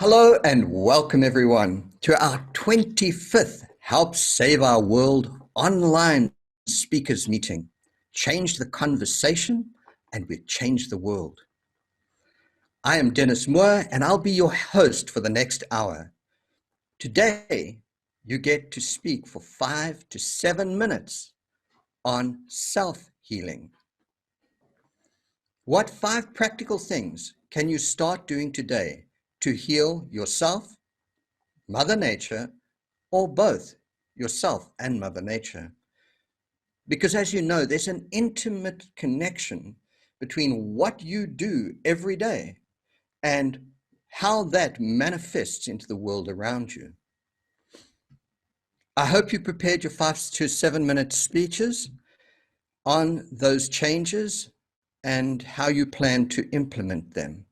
Hello and welcome everyone to our 25th Help Save Our World online speakers meeting. Change the conversation and we change the world. I am Dennis Moore and I'll be your host for the next hour. Today, you get to speak for 5 to 7 minutes on self-healing. What 5 practical things can you start doing today to heal yourself, Mother Nature, or both yourself and Mother Nature? Because as you know, there's an intimate connection between what you do every day and how that manifests into the world around you. I hope you prepared your 5 to 7 minute speeches on those changes and how you plan to implement them.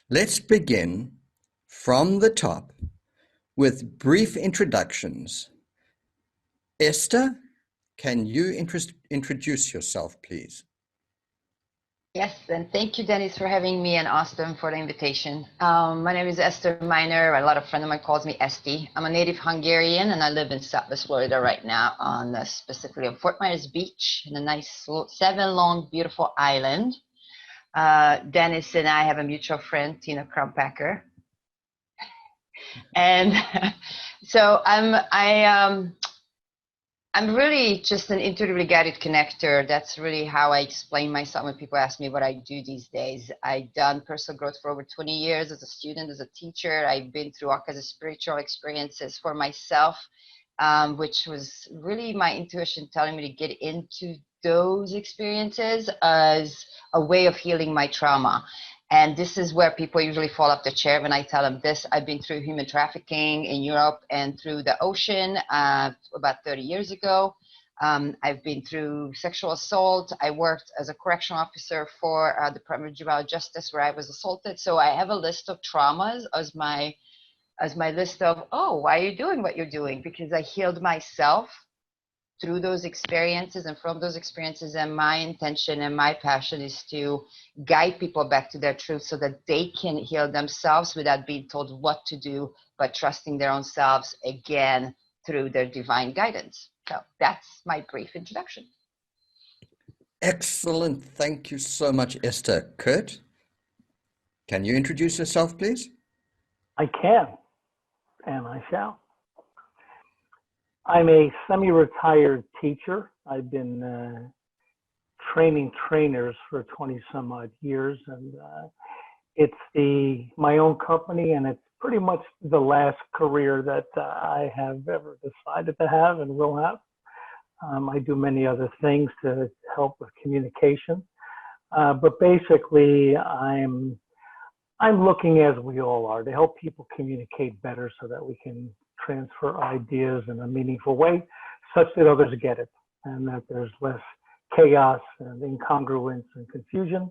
Let's begin from the top with brief introductions. Esther, can you introduce yourself, please? Yes, and thank you, Dennis, for having me, and Austin for the invitation. My name is Esther Miner. A lot of friends of mine calls me Esti. I'm a native Hungarian, and I live in Southwest Florida right now, specifically on Fort Myers Beach, in a nice 7-long, beautiful island. Dennis and I have a mutual friend, Tina Crumpacker, and so I'm really just an intuitively guided connector. That's really how I explain myself when people ask me what I do these days. I've done personal growth for over 20 years as a student, as a teacher. I've been through all kinds of spiritual experiences for myself, which was really my intuition telling me to get into those experiences as a way of healing my trauma. And this is where people usually fall off the chair when I tell them this. I've been through human trafficking in Europe and through the ocean about 30 years ago. I've been through sexual assault. I worked as a correctional officer for the Department of Juvenile Justice where I was assaulted. So I have a list of traumas as my list of, oh, why are you doing what you're doing? Because I healed myself through those experiences and from those experiences, and my intention and my passion is to guide people back to their truth so that they can heal themselves without being told what to do, but trusting their own selves again through their divine guidance. So that's my brief introduction. Excellent. Thank you so much, Esther. Kurt, can you introduce yourself, please? I can, and I shall. I'm a semi-retired teacher. I've been training trainers for 20 some odd years, and it's my own company, and it's pretty much the last career that I have ever decided to have and will have. I do many other things to help with communication, but basically I'm looking, as we all are, to help people communicate better so that we can transfer ideas in a meaningful way such that others get it and that there's less chaos and incongruence and confusion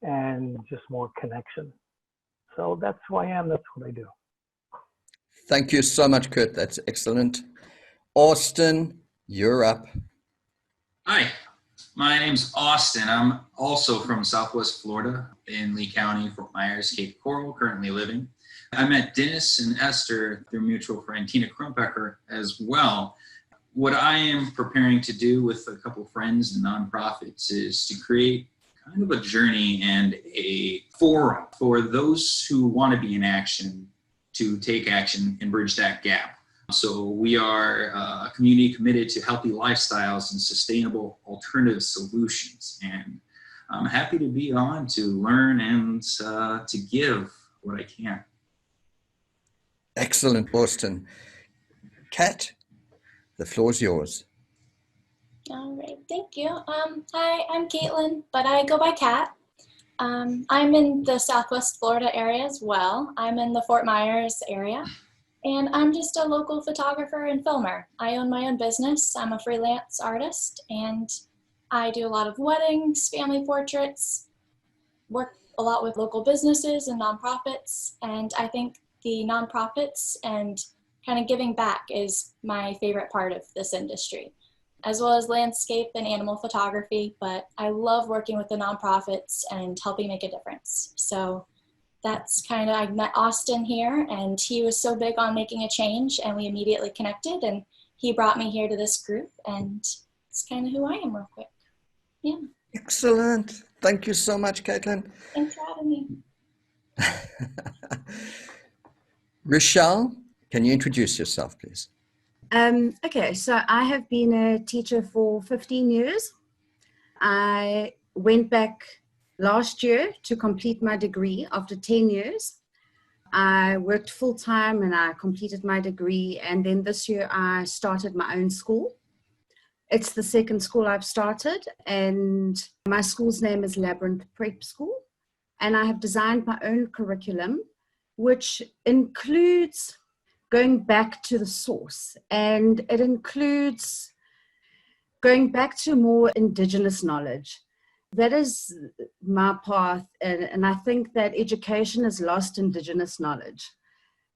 and just more connection. So that's who I am. That's what I do. Thank you so much, Kurt. That's excellent. Austin, you're up. Hi, my name's Austin. I'm also from Southwest Florida in Lee County, Fort Myers, Cape Coral, currently living. I met Dennis and Esther through mutual friend Tina Crumpacker as well. What I am preparing to do with a couple of friends and nonprofits is to create kind of a journey and a forum for those who want to be in action to take action and bridge that gap. So we are a community committed to healthy lifestyles and sustainable alternative solutions. And I'm happy to be on to learn and to give what I can. Excellent, Austin. Kat, the floor is yours. All right, thank you. Hi, I'm Caitlin, but I go by Kat. I'm in the Southwest Florida area as well. I'm in the Fort Myers area, and I'm just a local photographer and filmer. I own my own business. I'm a freelance artist, and I do a lot of weddings, family portraits, work a lot with local businesses and nonprofits, and I think the nonprofits and kind of giving back is my favorite part of this industry, as well as landscape and animal photography. But I love working with the nonprofits and helping make a difference. So that's kind of, I met Austin here, and he was so big on making a change, and we immediately connected, and he brought me here to this group, and it's kind of who I am real quick. Yeah. Excellent. Thank you so much, Caitlin. Thanks for having me. Rochelle, can you introduce yourself, please? Okay, so I have been a teacher for 15 years. I went back last year to complete my degree after 10 years. I worked full-time and I completed my degree, and then this year I started my own school. It's the second school I've started, and my school's name is Labyrinth Prep School, and I have designed my own curriculum, which includes going back to the source, and it includes going back to more Indigenous knowledge. That is my path, and I think that education has lost Indigenous knowledge.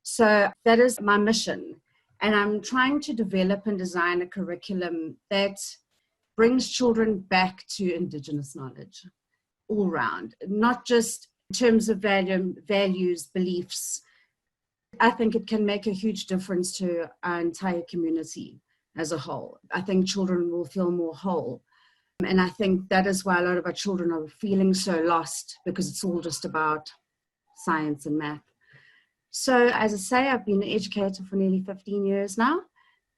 So that is my mission, and I'm trying to develop and design a curriculum that brings children back to Indigenous knowledge all round, not just in terms of values, beliefs. I think it can make a huge difference to our entire community as a whole. I think children will feel more whole. And I think that is why a lot of our children are feeling so lost, because it's all just about science and math. So as I say, I've been an educator for nearly 15 years now,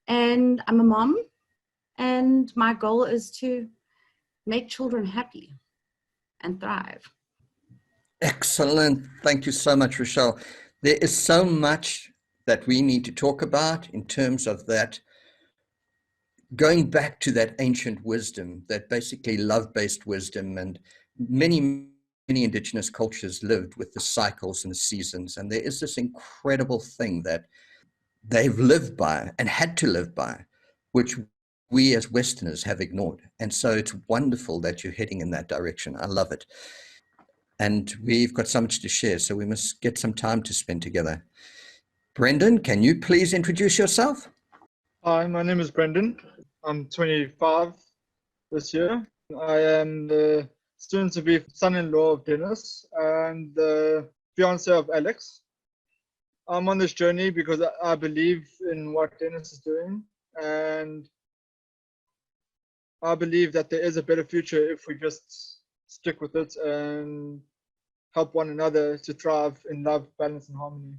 and I'm a mom, and my goal is to make children happy and thrive. Excellent. Thank you so much, Rochelle. There is so much that we need to talk about in terms of that, going back to that ancient wisdom, that basically love-based wisdom, and many Indigenous cultures lived with the cycles and the seasons. And there is this incredible thing that they've lived by and had to live by, which we as Westerners have ignored. And so it's wonderful that you're heading in that direction. I love it. And we've got so much to share, so we must get some time to spend together. Brendan, can you please introduce yourself? Hi, my name is Brendan. I'm 25 this year. I am the soon-to-be son-in-law of Dennis and the fiance of Alex. I'm on this journey because I believe in what Dennis is doing, and I believe that there is a better future if we just stick with it and help one another to thrive in love, balance, and harmony.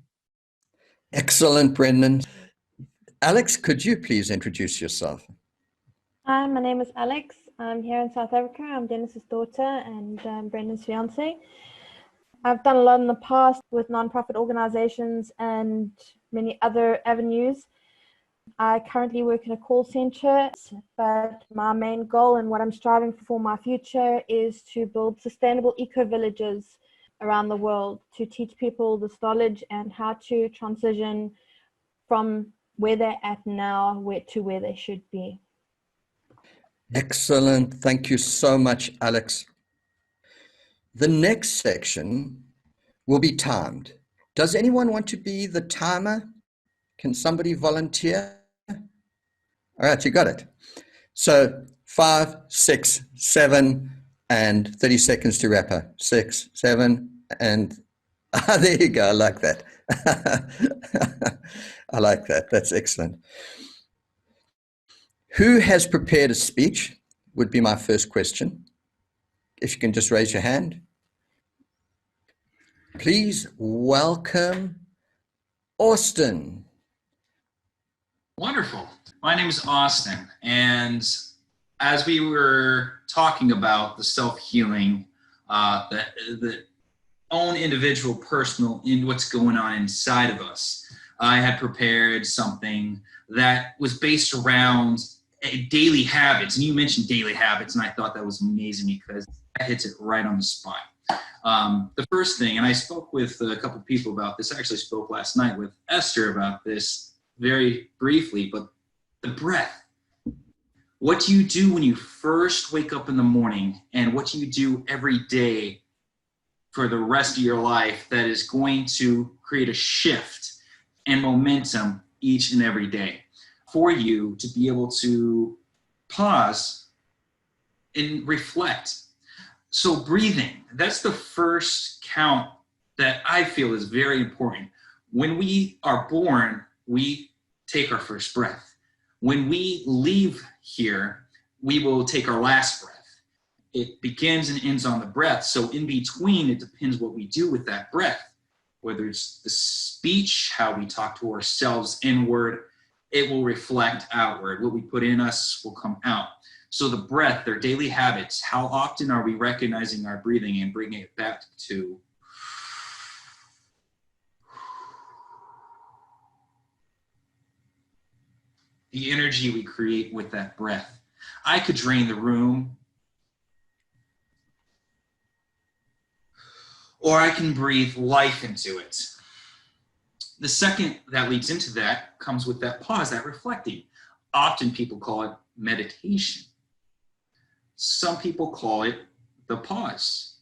Excellent, Brendan. Alex, could you please introduce yourself? Hi, my name is Alex. I'm here in South Africa. I'm Dennis's daughter and Brendan's fiance. I've done a lot in the past with nonprofit organizations and many other avenues. I currently work in a call center, but my main goal and what I'm striving for my future is to build sustainable eco-villages around the world to teach people this knowledge and how to transition from where they're at now to where they should be. Excellent. Thank you so much, Alex. The next section will be timed. Does anyone want to be the timer? Can somebody volunteer? All right, you got it. So 5, 6, 7, and 30 seconds to wrap up. 6, 7, and there you go. I like that. I like that. That's excellent. Who has prepared a speech would be my first question. If you can just raise your hand. Please welcome Austin. Wonderful. My name is Austin, and as we were talking about the self-healing, the own individual, personal, in what's going on inside of us, I had prepared something that was based around daily habits. And you mentioned daily habits, and I thought that was amazing because that hits it right on the spot. The first thing, and I spoke with a couple people about this, I actually spoke last night with Esther about this very briefly, but the breath. What do you do when you first wake up in the morning, and what do you do every day for the rest of your life that is going to create a shift and momentum each and every day for you to be able to pause and reflect? So breathing, that's the first count that I feel is very important. When we are born, we take our first breath. When we leave here, we will take our last breath. It begins and ends on the breath. So in between, it depends what we do with that breath. Whether it's the speech, how we talk to ourselves inward, it will reflect outward. What we put in us will come out. So the breath, their daily habits, how often are we recognizing our breathing and bringing it back to the energy we create with that breath? I could drain the room, or I can breathe life into it. The second that leads into that comes with that pause, that reflecting. Often people call it meditation. Some people call it the pause.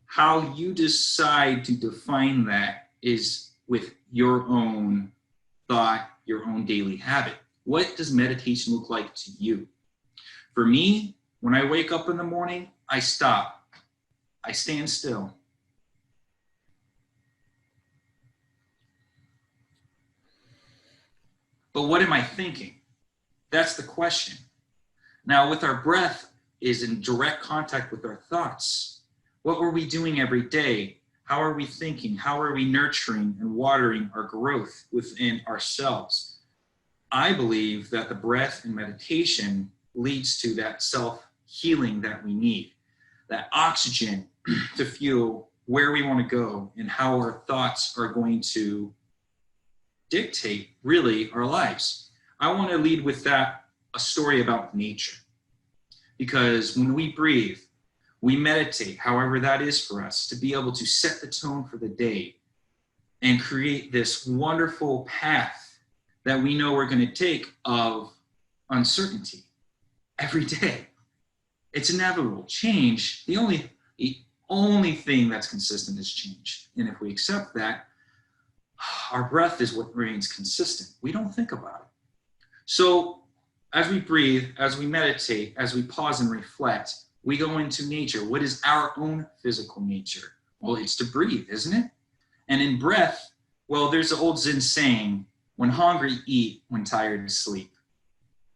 How you decide to define that is with your own thought, your own daily habit. What does meditation look like to you? For me, when I wake up in the morning, I stop. I stand still. But what am I thinking? That's the question. Now, with our breath is in direct contact with our thoughts. What were we doing every day? How are we thinking? How are we nurturing and watering our growth within ourselves? I believe that the breath and meditation leads to that self-healing that we need, that oxygen to fuel where we want to go and how our thoughts are going to dictate really our lives. I want to lead with that, a story about nature. Because when we breathe, we meditate, however that is for us, to be able to set the tone for the day and create this wonderful path that we know we're going to take of uncertainty every day. It's inevitable. Change, the only thing that's consistent is change. And if we accept that, our breath is what remains consistent. We don't think about it. So as we breathe, as we meditate, as we pause and reflect, we go into nature. What is our own physical nature? Well, it's to breathe, isn't it? And in breath, well, there's an old Zen saying, when hungry, eat, when tired, sleep.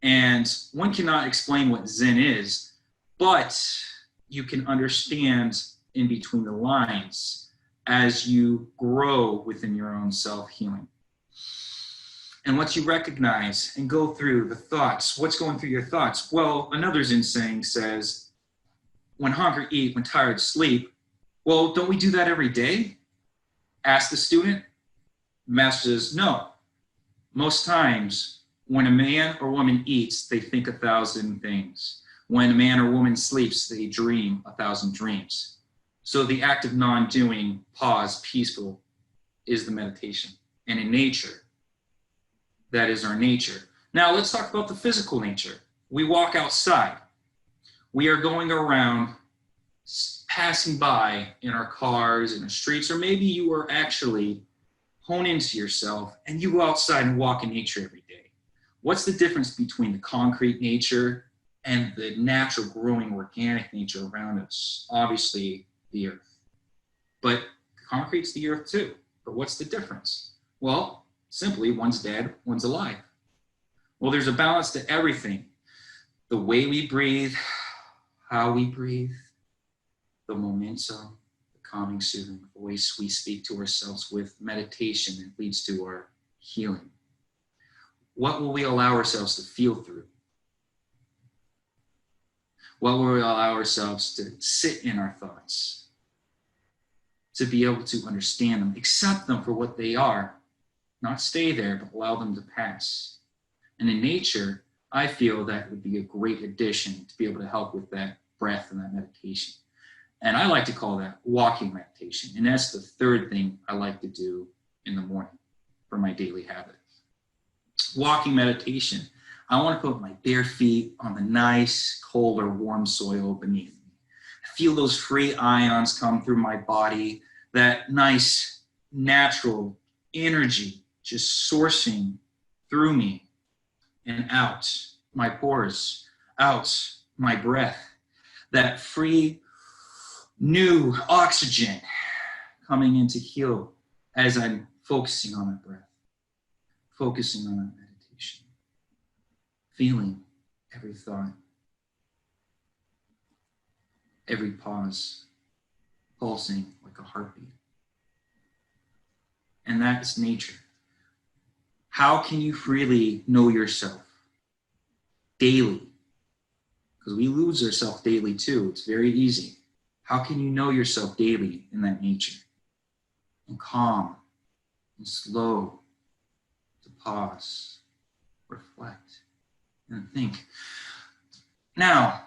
And one cannot explain what Zen is, but you can understand in between the lines as you grow within your own self-healing. And once you recognize and go through the thoughts, what's going through your thoughts? Well, another Zen saying says, when hungry, eat, when tired, sleep. Well, don't we do that every day? Ask the student. The master says, no. Most times, when a man or woman eats, they think 1,000 things. When a man or woman sleeps, they dream 1,000 dreams. So the act of non-doing, pause, peaceful, is the meditation. And in nature, that is our nature. Now let's talk about the physical nature. We walk outside. We are going around, passing by in our cars, in the streets, or maybe you are actually hone into yourself and you go outside and walk in nature every day. What's the difference between the concrete nature and the natural growing organic nature around us? Obviously, the earth. But concrete's the earth too. But what's the difference? Well, simply one's dead, one's alive. Well, there's a balance to everything. The way we breathe, how we breathe, the momentum, the calming, soothing voice we speak to ourselves with meditation that leads to our healing. What will we allow ourselves to feel through? What will we allow ourselves to sit in our thoughts? To be able to understand them, accept them for what they are, not stay there, but allow them to pass. And in nature, I feel that would be a great addition to be able to help with that breath and that meditation. And I like to call that walking meditation. And that's the third thing I like to do in the morning for my daily habit. Walking meditation. I want to put my bare feet on the nice, cold or warm soil beneath me. Feel those free ions come through my body, that nice, natural energy just sourcing through me and out my pores, out my breath, that free, new oxygen coming in to heal as I'm focusing on that breath, focusing on that meditation, feeling every thought, every pause, pulsing like a heartbeat. And that's nature. How can you freely know yourself daily? Because we lose ourselves daily too. It's very easy. How can you know yourself daily in that nature? And calm and slow to pause, reflect, and think. Now,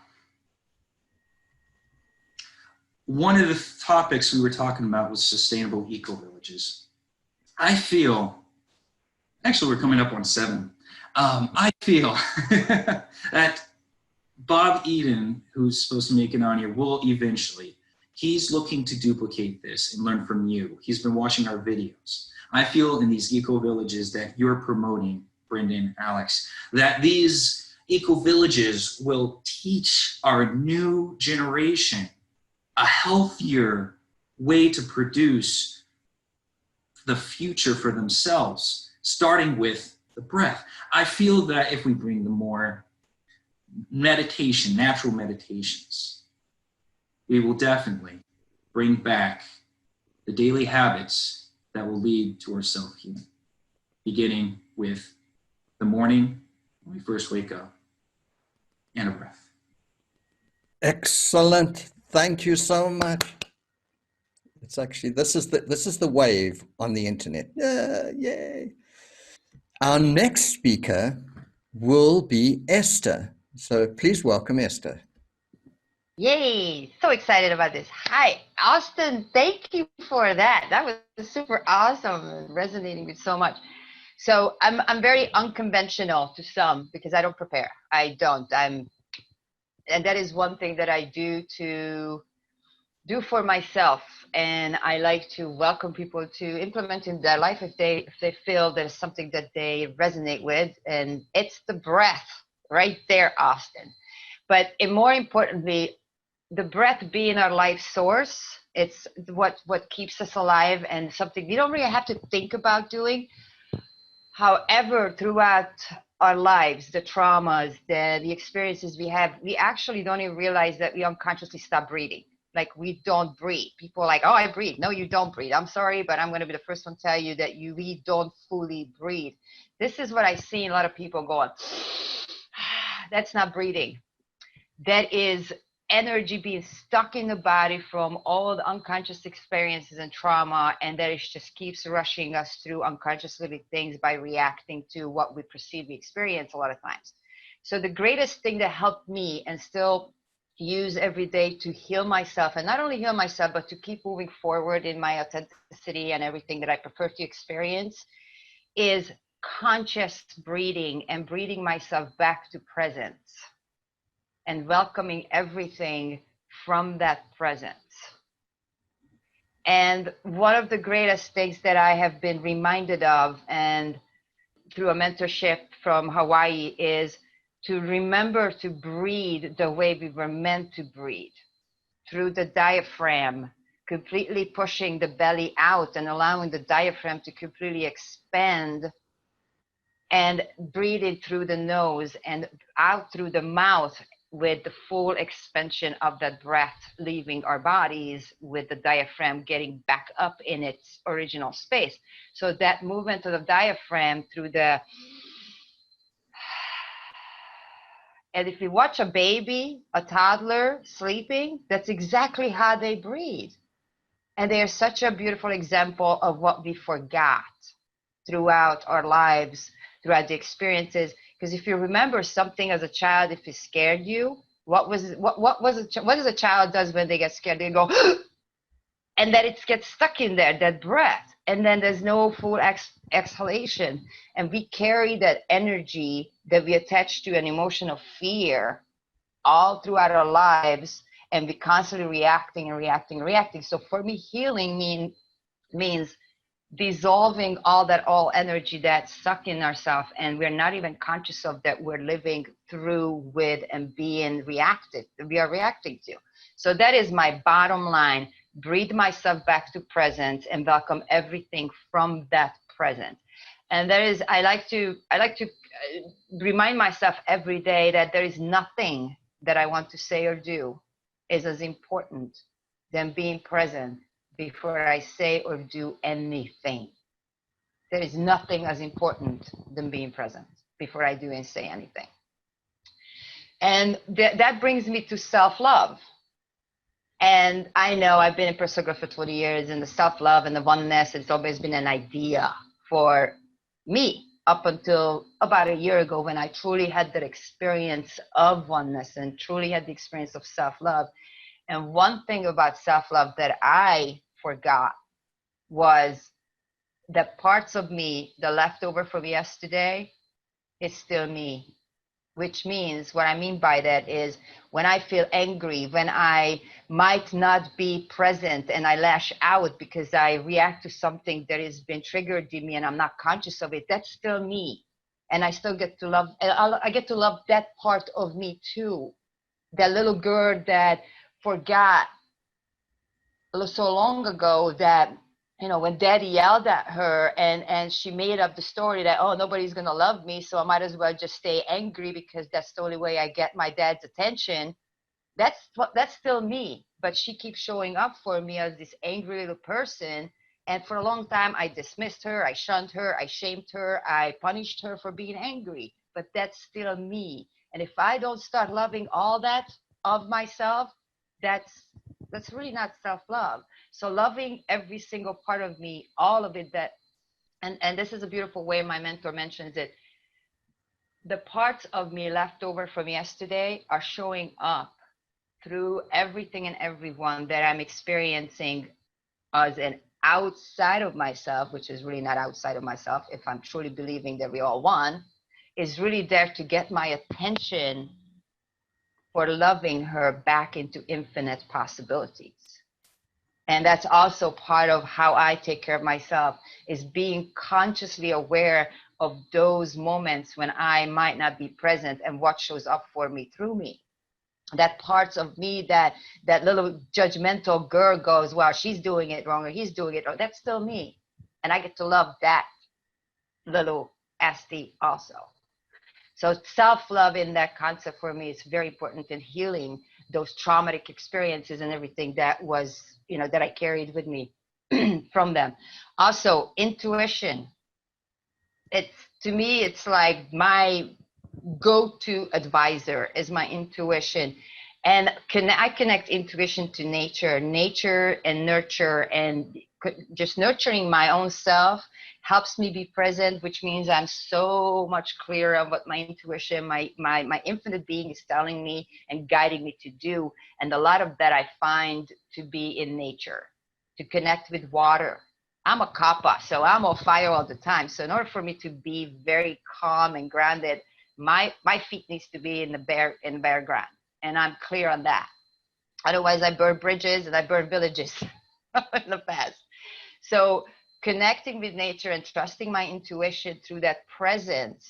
one of the topics we were talking about was sustainable eco-villages. I feel, actually we're coming up on 7. I feel that Bob Eden, who's supposed to make it on here, will eventually. He's looking to duplicate this and learn from you. He's been watching our videos. I feel in these eco-villages that you're promoting, Brendan, Alex, that these eco-villages will teach our new generation a healthier way to produce the future for themselves, starting with the breath. I feel that if we bring the more meditation, natural meditations, we will definitely bring back the daily habits that will lead to our self-healing, beginning with the morning when we first wake up and a breath. Excellent. Thank you so much. It's actually, this is the wave on the internet. Yay. Our next speaker will be Esther. So please welcome Esther. Yay! So excited about this. Hi, Austin. Thank you for that. That was super awesome and resonating with so much. So I'm very unconventional to some because I don't prepare. I don't. And that is one thing that I do for myself. And I like to welcome people to implement in their life if they feel there's something that they resonate with. And it's the breath right there, Austin. But more importantly, the breath being our life source, it's what keeps us alive and something we don't really have to think about doing. However, throughout our lives, the traumas, the experiences we have, we actually don't even realize that we unconsciously stop breathing. Like we don't breathe. People are like, oh, I breathe. No, you don't breathe. I'm sorry, but I'm going to be the first one to tell you that we don't fully breathe. This is what I see a lot of people going, that's not breathing. That is energy being stuck in the body from all the unconscious experiences and trauma, and that it just keeps rushing us through unconsciously things by reacting to what we perceive we experience a lot of times. So the greatest thing that helped me and still use every day to heal myself, and not only heal myself, but to keep moving forward in my authenticity and everything that I prefer to experience, is conscious breathing and breathing myself back to presence and welcoming everything from that presence. And one of the greatest things that I have been reminded of, and through a mentorship from Hawaii, is to remember to breathe the way we were meant to breathe, through the diaphragm, completely pushing the belly out and allowing the diaphragm to completely expand, and breathing through the nose and out through the mouth, with the full expansion of that breath leaving our bodies, with the diaphragm getting back up in its original space. So that movement of the diaphragm through the, and if you watch a baby, a toddler sleeping, that's exactly how they breathe. And they are such a beautiful example of what we forgot throughout our lives, throughout the experiences. Because if you remember something as a child, if it scared you, what does a child does when they get scared? They go, and then it gets stuck in there, that breath, and then there's no full exhalation. And we carry that energy that we attach to an emotion of fear all throughout our lives, and we constantly reacting and reacting and reacting. So for me, healing means dissolving all energy that's stuck in ourselves, and we're not even conscious of that we're living through, with, and being reacted, we are reacting to. So that is my bottom line. breathe myself back to present, and welcome everything from that present. And I like to remind myself every day that there is nothing that I want to say or do is as important than being present before I say or do anything. There is nothing as important than being present before I do and say anything. And that brings me to self-love. And I know I've been in personal growth for 20 years, and the self-love and the oneness, it's always been an idea for me up until about a year ago, when I truly had that experience of oneness and truly had the experience of self-love. And one thing about self-love that I forgot was that parts of me, the leftover from yesterday, is still me. Which means, what I mean by that is, when I feel angry, when I might not be present and I lash out because I react to something that has been triggered in me and I'm not conscious of it, that's still me. And I still get to love, I get to love that part of me too. That little girl that forgot so long ago that, you know, when daddy yelled at her and she made up the story that, oh, nobody's going to love me, so I might as well just stay angry because that's the only way I get my dad's attention. That's still me. But she keeps showing up for me as this angry little person. And for a long time, I dismissed her, I shunned her, I shamed her, I punished her for being angry. But that's still me. And if I don't start loving all that of myself, that's really not self-love. So loving every single part of me, all of it, that, and this is a beautiful way my mentor mentions it, the parts of me left over from yesterday are showing up through everything and everyone that I'm experiencing as an outside of myself, which is really not outside of myself, if I'm truly believing that we all one, is really there to get my attention for loving her back into infinite possibilities. And that's also part of how I take care of myself, is being consciously aware of those moments when I might not be present and what shows up for me through me. That parts of me that little judgmental girl goes, well, she's doing it wrong or he's doing it wrong. That's still me. And I get to love that little Esty also. So self-love in that concept for me is very important in healing those traumatic experiences and everything that was, you know, that I carried with me from them. Also, intuition. To me, it's like my go-to advisor is my intuition. And I connect intuition to nature and nurture, and just nurturing my own self helps me be present, which means I'm so much clearer of what my intuition, my infinite being is telling me and guiding me to do. And a lot of that I find to be in nature, to connect with water. I'm a kappa, so I'm on fire all the time. So in order for me to be very calm and grounded, my feet needs to be in the bare ground. And I'm clear on that. Otherwise, I burn bridges and I burn villages in the past. So connecting with nature and trusting my intuition through that presence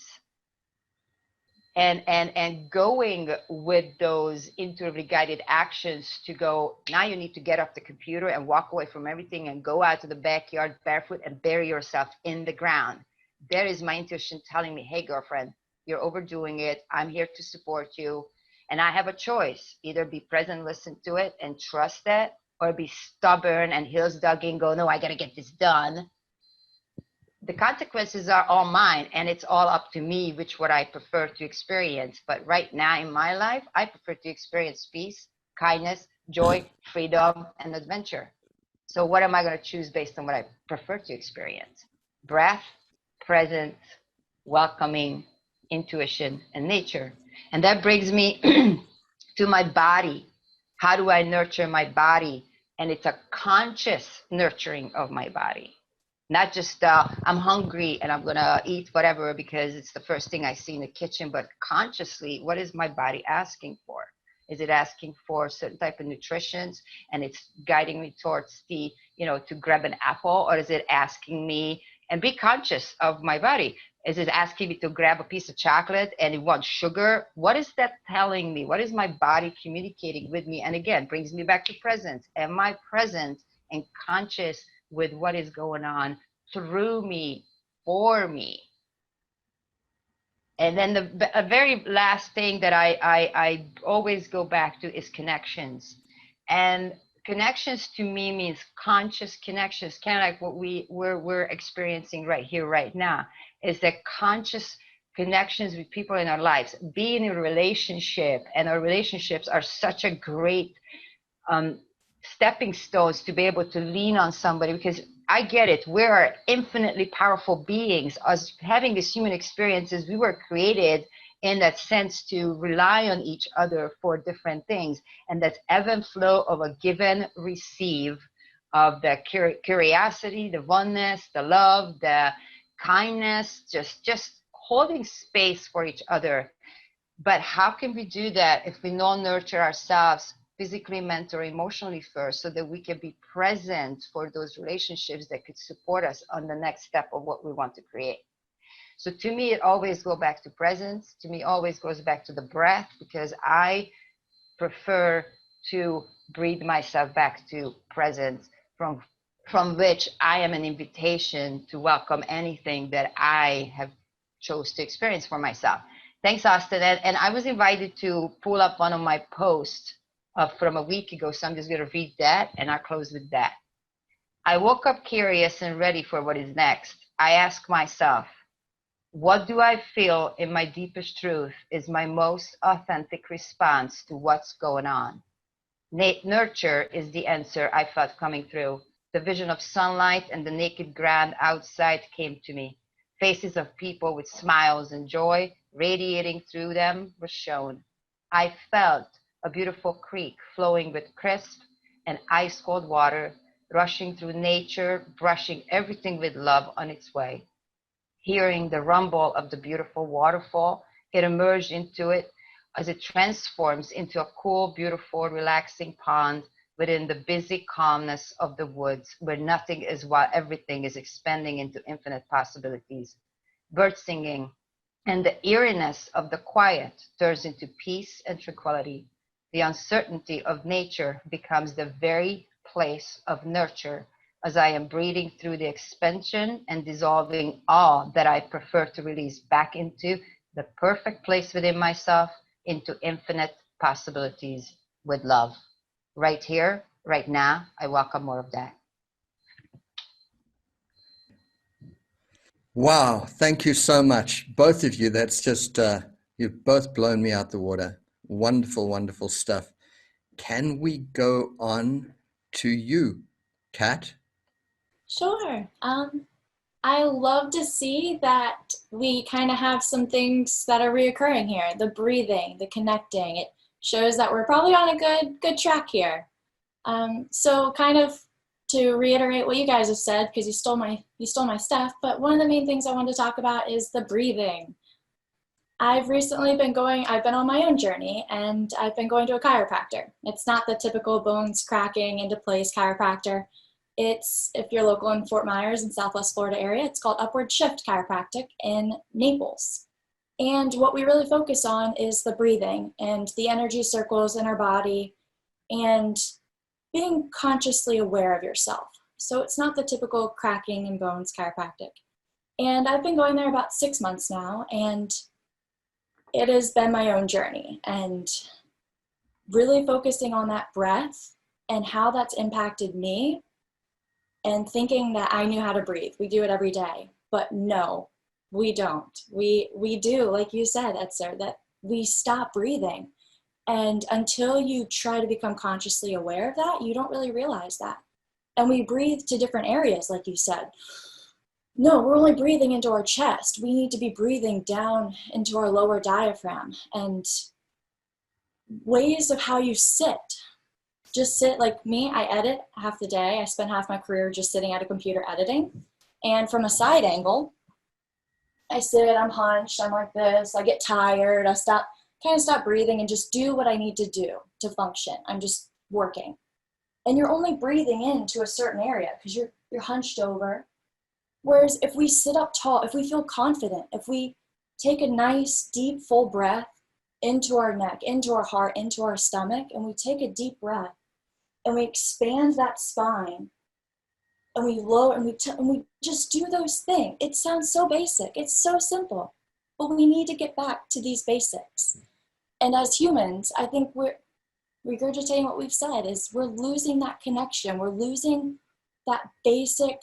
and going with those intuitively guided actions to go, now you need to get off the computer and walk away from everything and go out to the backyard barefoot and bury yourself in the ground. There is my intuition telling me, hey, girlfriend, you're overdoing it. I'm here to support you. And I have a choice, either be present, listen to it and trust it, or be stubborn and heels dug in, go, no, I got to get this done. The consequences are all mine, and it's all up to me which what I prefer to experience. But right now in my life, I prefer to experience peace, kindness, joy, freedom, and adventure. So what am I going to choose based on what I prefer to experience? Breath, presence, welcoming, intuition, and nature. And that brings me to my body. How do I nurture my body? And it's a conscious nurturing of my body. Not just I'm hungry and I'm going to eat whatever because it's the first thing I see in the kitchen, but consciously, what is my body asking for? Is it asking for certain type of nutrition and it's guiding me towards the, you know, to grab an apple, or is it asking me, and be conscious of my body. Is it asking me to grab a piece of chocolate and it wants sugar? What is that telling me? What is my body communicating with me? And again, brings me back to presence. Am I present and conscious with what is going on through me, for me? And then a very last thing that I always go back to is connections. And connections to me means conscious connections, kind of like what we're experiencing right here, right now, is that conscious connections with people in our lives, being in a relationship, and our relationships are such a great stepping stones to be able to lean on somebody, because I get it. We are infinitely powerful beings. Us having these human experiences, we were created in that sense to rely on each other for different things. And that ebb and flow of a give and receive, of the curiosity, the oneness, the love, the kindness, just holding space for each other. But how can we do that if we don't nurture ourselves physically, mentally, emotionally first, so that we can be present for those relationships that could support us on the next step of what we want to create? So to me, it always goes back to presence. To me, always goes back to the breath, because I prefer to breathe myself back to presence, from which I am an invitation to welcome anything that I have chose to experience for myself. Thanks, Austin. And I was invited to pull up one of my posts from a week ago, so I'm just going to read that, and I'll close with that. I woke up curious and ready for what is next. I ask myself, what do I feel in my deepest truth is my most authentic response to what's going on? Nurture is the answer I felt coming through. The vision of sunlight and the naked ground outside came to me. Faces of people with smiles and joy radiating through them were shown. I felt a beautiful creek flowing with crisp and ice-cold water, rushing through nature, brushing everything with love on its way. Hearing the rumble of the beautiful waterfall, it emerged into it as it transforms into a cool, beautiful, relaxing pond within the busy calmness of the woods, where nothing is while everything is expanding into infinite possibilities. Birds singing, and the eeriness of the quiet turns into peace and tranquility. The uncertainty of nature becomes the very place of nurture, as I am breathing through the expansion and dissolving all that I prefer to release back into the perfect place within myself, into infinite possibilities with love. Right here, right now, I welcome more of that. Wow, thank you so much, both of you. That's just, you've both blown me out the water. Wonderful, wonderful stuff. Can we go on to you, Kat? Sure. I love to see that we kind of have some things that are reoccurring here. The breathing, the connecting. It shows that we're probably on a good track here. So kind of to reiterate what you guys have said, because you stole my stuff, but one of the main things I want to talk about is the breathing. I've been on my own journey, and I've been going to a chiropractor. It's not the typical bones cracking into place chiropractor. It's, if you're local in Fort Myers in Southwest Florida area, it's called Upward Shift Chiropractic in Naples. And what we really focus on is the breathing and the energy circles in our body and being consciously aware of yourself. So it's not the typical cracking and bones chiropractic. And I've been going there about 6 months now, and it has been my own journey, and really focusing on that breath and how that's impacted me, and thinking that I knew how to breathe. We do it every day, but no, we don't. We do, like you said, Etzer, that we stop breathing. And until you try to become consciously aware of that, you don't really realize that. And we breathe to different areas, like you said. No, we're only breathing into our chest. We need to be breathing down into our lower diaphragm, and ways of how you sit. Just sit like me. I edit half the day. I spend half my career just sitting at a computer editing. And from a side angle, I sit, I'm hunched, I'm like this. I get tired. I stop breathing and just do what I need to do to function. I'm just working. And you're only breathing into a certain area because you're hunched over. Whereas if we sit up tall, if we feel confident, if we take a nice, deep, full breath into our neck, into our heart, into our stomach, and we take a deep breath and we expand that spine and we lower and we just do those things. It sounds so basic. It's so simple, but we need to get back to these basics. And as humans, I think we're regurgitating what we've said is we're losing that connection. We're losing that basic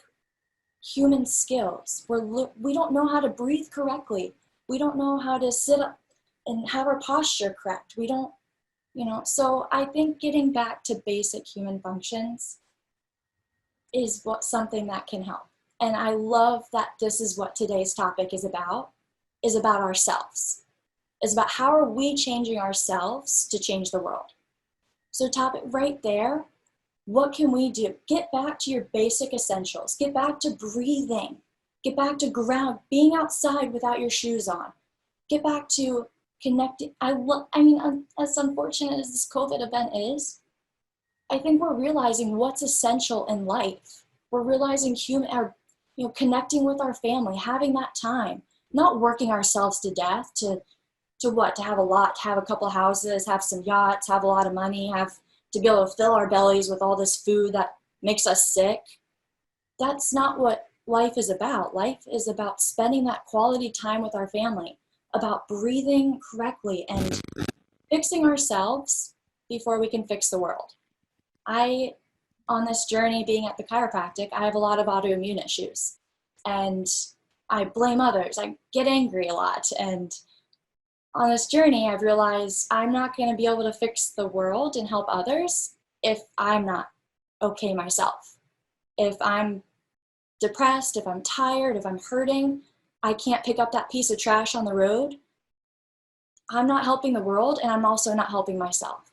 human skills. We don't know how to breathe correctly. We don't know how to sit up and have our posture correct. We don't, so I think getting back to basic human functions is something that can help. And I love that this is what today's topic is about ourselves. It's about how are we changing ourselves to change the world. So topic right there, what can we do? Get back to your basic essentials. Get back to breathing. Get back to ground, being outside without your shoes on. Get back to connecting. As unfortunate as this COVID event is, I think we're realizing what's essential in life. We're realizing connecting with our family, having that time, not working ourselves to death to have a couple of houses, have some yachts, have a lot of money, to be able to fill our bellies with all this food that makes us sick. That's not what life is about. Life is about spending that quality time with our family, about breathing correctly and fixing ourselves before we can fix the world. On this journey being at the chiropractic, I have a lot of autoimmune issues and I blame others. I get angry a lot. And on this journey, I've realized I'm not going to be able to fix the world and help others if I'm not okay myself. If I'm depressed, if I'm tired, if I'm hurting, I can't pick up that piece of trash on the road. I'm not helping the world and I'm also not helping myself.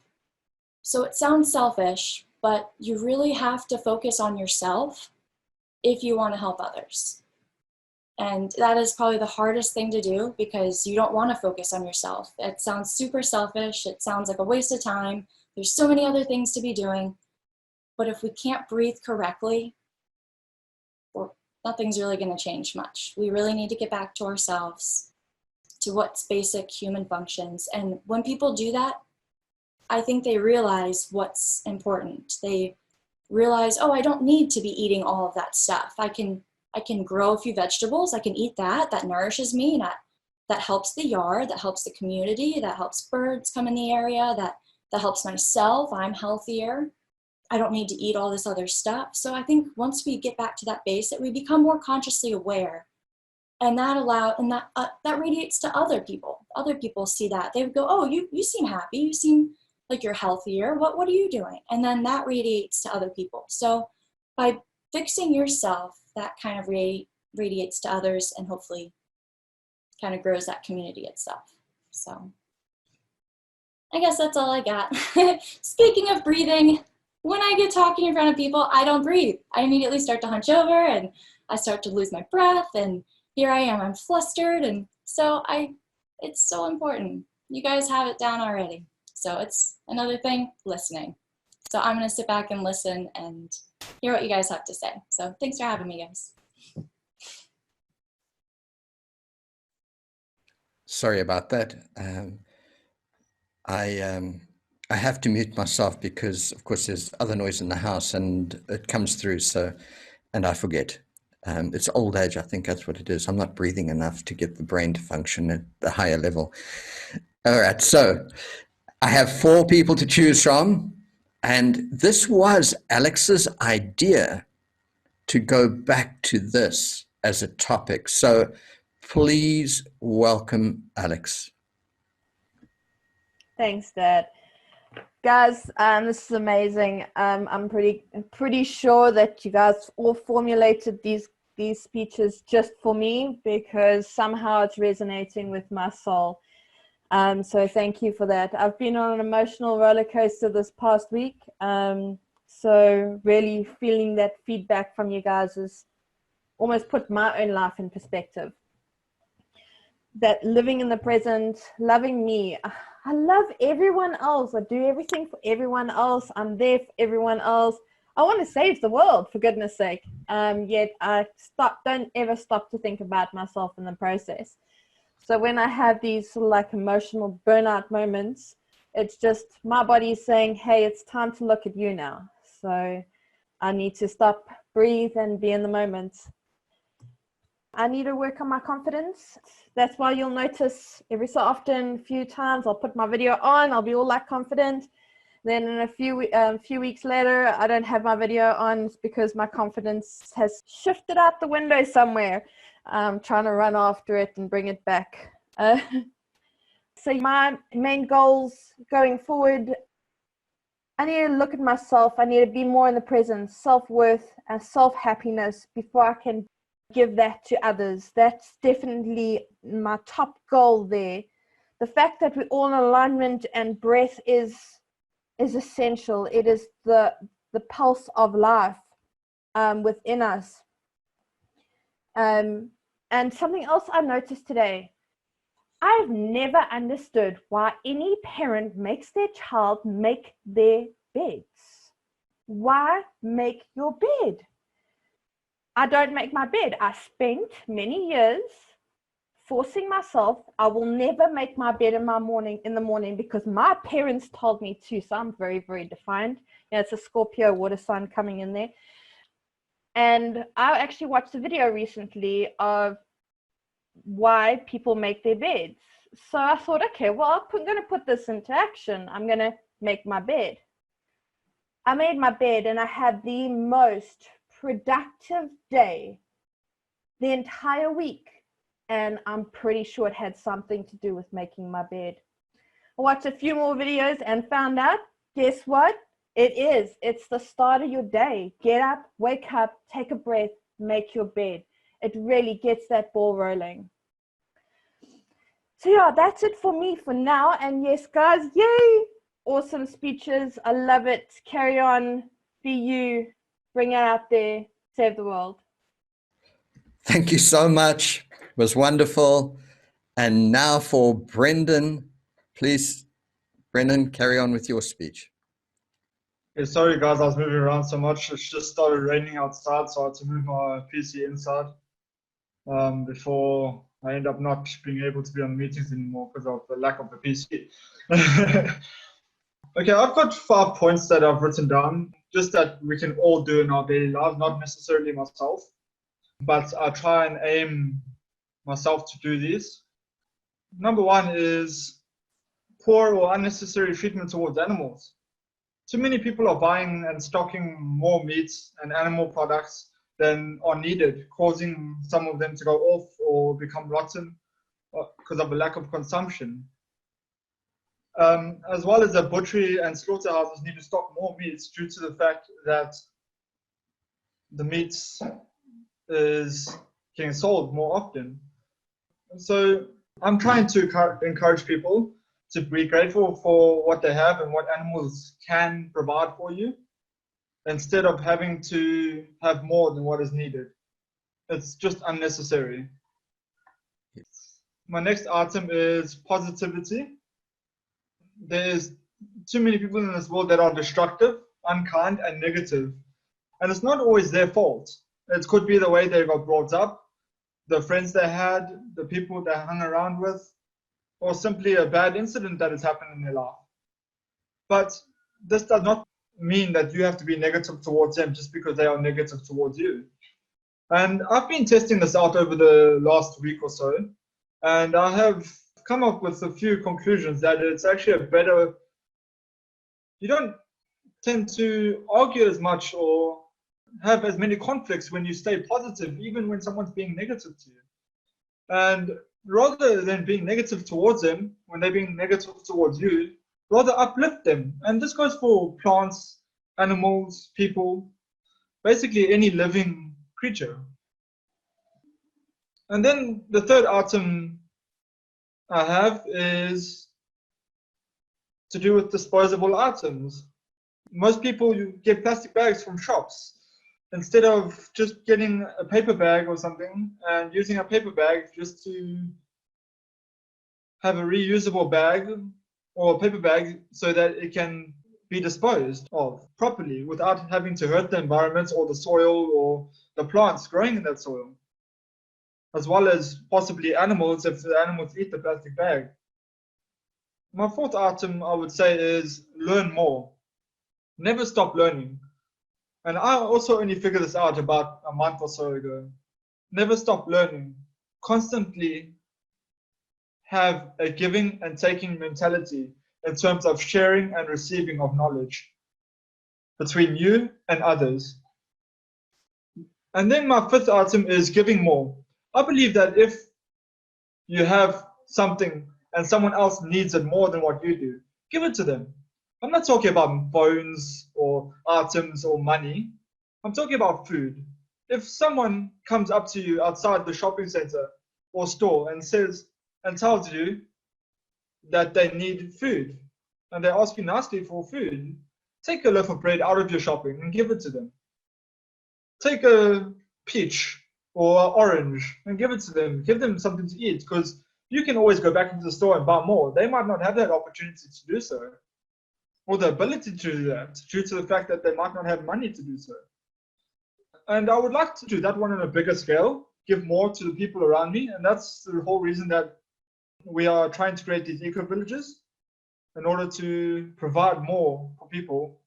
So it sounds selfish, but you really have to focus on yourself if you want to help others. And that is probably the hardest thing to do because you don't want to focus on yourself. It sounds super selfish. It sounds like a waste of time. There's so many other things to be doing. But if we can't breathe correctly, nothing's really going to change much. We really need to get back to ourselves, to what's basic human functions. And when people do that, I think they realize what's important. They realize, oh, I don't need to be eating all of that stuff. I can grow a few vegetables. I can eat that. That nourishes me. That helps the yard. That helps the community. That helps birds come in the area. That helps myself. I'm healthier. I don't need to eat all this other stuff. So I think once we get back to that basic, we become more consciously aware. And that radiates to other people. Other people see that. They would go, oh, you seem happy. You seem like you're healthier. What are you doing? And then that radiates to other people. So by fixing yourself, that kind of radiates to others and hopefully kind of grows that community itself. So I guess that's all I got. Speaking of breathing, when I get talking in front of people, I don't breathe. I immediately start to hunch over and I start to lose my breath and here I am, I'm flustered. And so it's so important. You guys have it down already. So it's another thing, listening. So I'm gonna sit back and listen and hear what you guys have to say. So thanks for having me, guys. Sorry about that. I have to mute myself because, of course, there's other noise in the house and it comes through. So, and I forget. It's old age. I think that's what it is. I'm not breathing enough to get the brain to function at the higher level. All right. So I have 4 people to choose from. And this was Alex's idea to go back to this as a topic. So please welcome Alex. Thanks, Dad. Guys, this is amazing. I'm pretty sure that you guys all formulated these speeches just for me because somehow it's resonating with my soul. So thank you for that. I've been on an emotional roller coaster this past week. So really feeling that feedback from you guys has almost put my own life in perspective. That living in the present, loving me. I love everyone else. I do everything for everyone else. I'm there for everyone else. I want to save the world, for goodness sake. Yet I don't ever stop to think about myself in the process. So when I have these sort of like emotional burnout moments, it's just my body saying, hey, it's time to look at you now. So I need to stop, breathe, and be in the moment. I need to work on my confidence. That's why you'll notice every so often, a few times, I'll put my video on, I'll be all like confident. Then in a few weeks later, I don't have my video on. It's because my confidence has shifted out the window somewhere. I'm trying to run after it and bring it back. So my main goals going forward, I need to look at myself. I need to be more in the present, self-worth and self-happiness before I can give that to others. That's definitely my top goal there. The fact that we're all in alignment and breath is essential. It is the pulse of life within us. And something else I noticed today, I've never understood why any parent makes their child make their beds. Why make your bed? I don't make my bed. I spent many years forcing myself. I will never make my bed in the morning because my parents told me to. So I'm very, very defiant. It's a Scorpio water sign coming in there. And I actually watched a video recently of why people make their beds. So I thought, okay, well, I'm going to put this into action. I'm going to make my bed. I made my bed and I had the most productive day the entire week. And I'm pretty sure it had something to do with making my bed. I watched a few more videos and found out, guess what? It's the start of your day. Get up, wake up, take a breath, make your bed. It really gets that ball rolling. So yeah, that's it for me for now. And yes, guys, yay! Awesome speeches. I love it. Carry on. Be you. Bring it out there. Save the world. Thank you so much. It was wonderful. And now for Brendan. Please, Brendan, carry on with your speech. Okay, sorry guys, I was moving around so much. It's just started raining outside, so I had to move my PC inside before I end up not being able to be on meetings anymore because of the lack of the PC. Okay, I've got 5 points that I've written down, just that we can all do in our daily lives, not necessarily myself, but I try and aim myself to do these. Number 1 is poor or unnecessary treatment towards animals. Too many people are buying and stocking more meats and animal products than are needed, causing some of them to go off or become rotten because of a lack of consumption. As well as the butchery and slaughterhouses need to stock more meats due to the fact that the meats is getting sold more often. So I'm trying to encourage people to be grateful for what they have and what animals can provide for you, instead of having to have more than what is needed. It's just unnecessary. My next item is positivity. There's too many people in this world that are destructive, unkind, and negative. And it's not always their fault. It could be the way they got brought up, the friends they had, the people they hung around with, or simply a bad incident that has happened in their life. But this does not mean that you have to be negative towards them just because they are negative towards you. And I've been testing this out over the last week or so, and I have come up with a few conclusions that it's actually a better, you don't tend to argue as much or have as many conflicts when you stay positive, even when someone's being negative to you. And rather than being negative towards them, when they're being negative towards you, rather uplift them. And this goes for plants, animals, people, basically any living creature. And then the third item I have is to do with disposable items. Most people get plastic bags from shops. Instead of just getting a paper bag or something and using a paper bag just to have a reusable bag or a paper bag so that it can be disposed of properly without having to hurt the environment or the soil or the plants growing in that soil, as well as possibly animals if the animals eat the plastic bag. My fourth item I would say is learn more. Never stop learning. And I also only figured this out about a month or so ago. Never stop learning. Constantly have a giving and taking mentality in terms of sharing and receiving of knowledge between you and others. And then my fifth item is giving more. I believe that if you have something and someone else needs it more than what you do, give it to them. I'm not talking about phones or items or money. I'm talking about food. If someone comes up to you outside the shopping center or store and says and tells you that they need food and they ask you nicely for food, take a loaf of bread out of your shopping and give it to them. Take a peach or an orange and give it to them. Give them something to eat, because you can always go back into the store and buy more. They might not have that opportunity to do so, or the ability to do that, due to the fact that they might not have money to do so. And I would like to do that one on a bigger scale, give more to the people around me, and that's the whole reason that we are trying to create these eco-villages, in order to provide more for people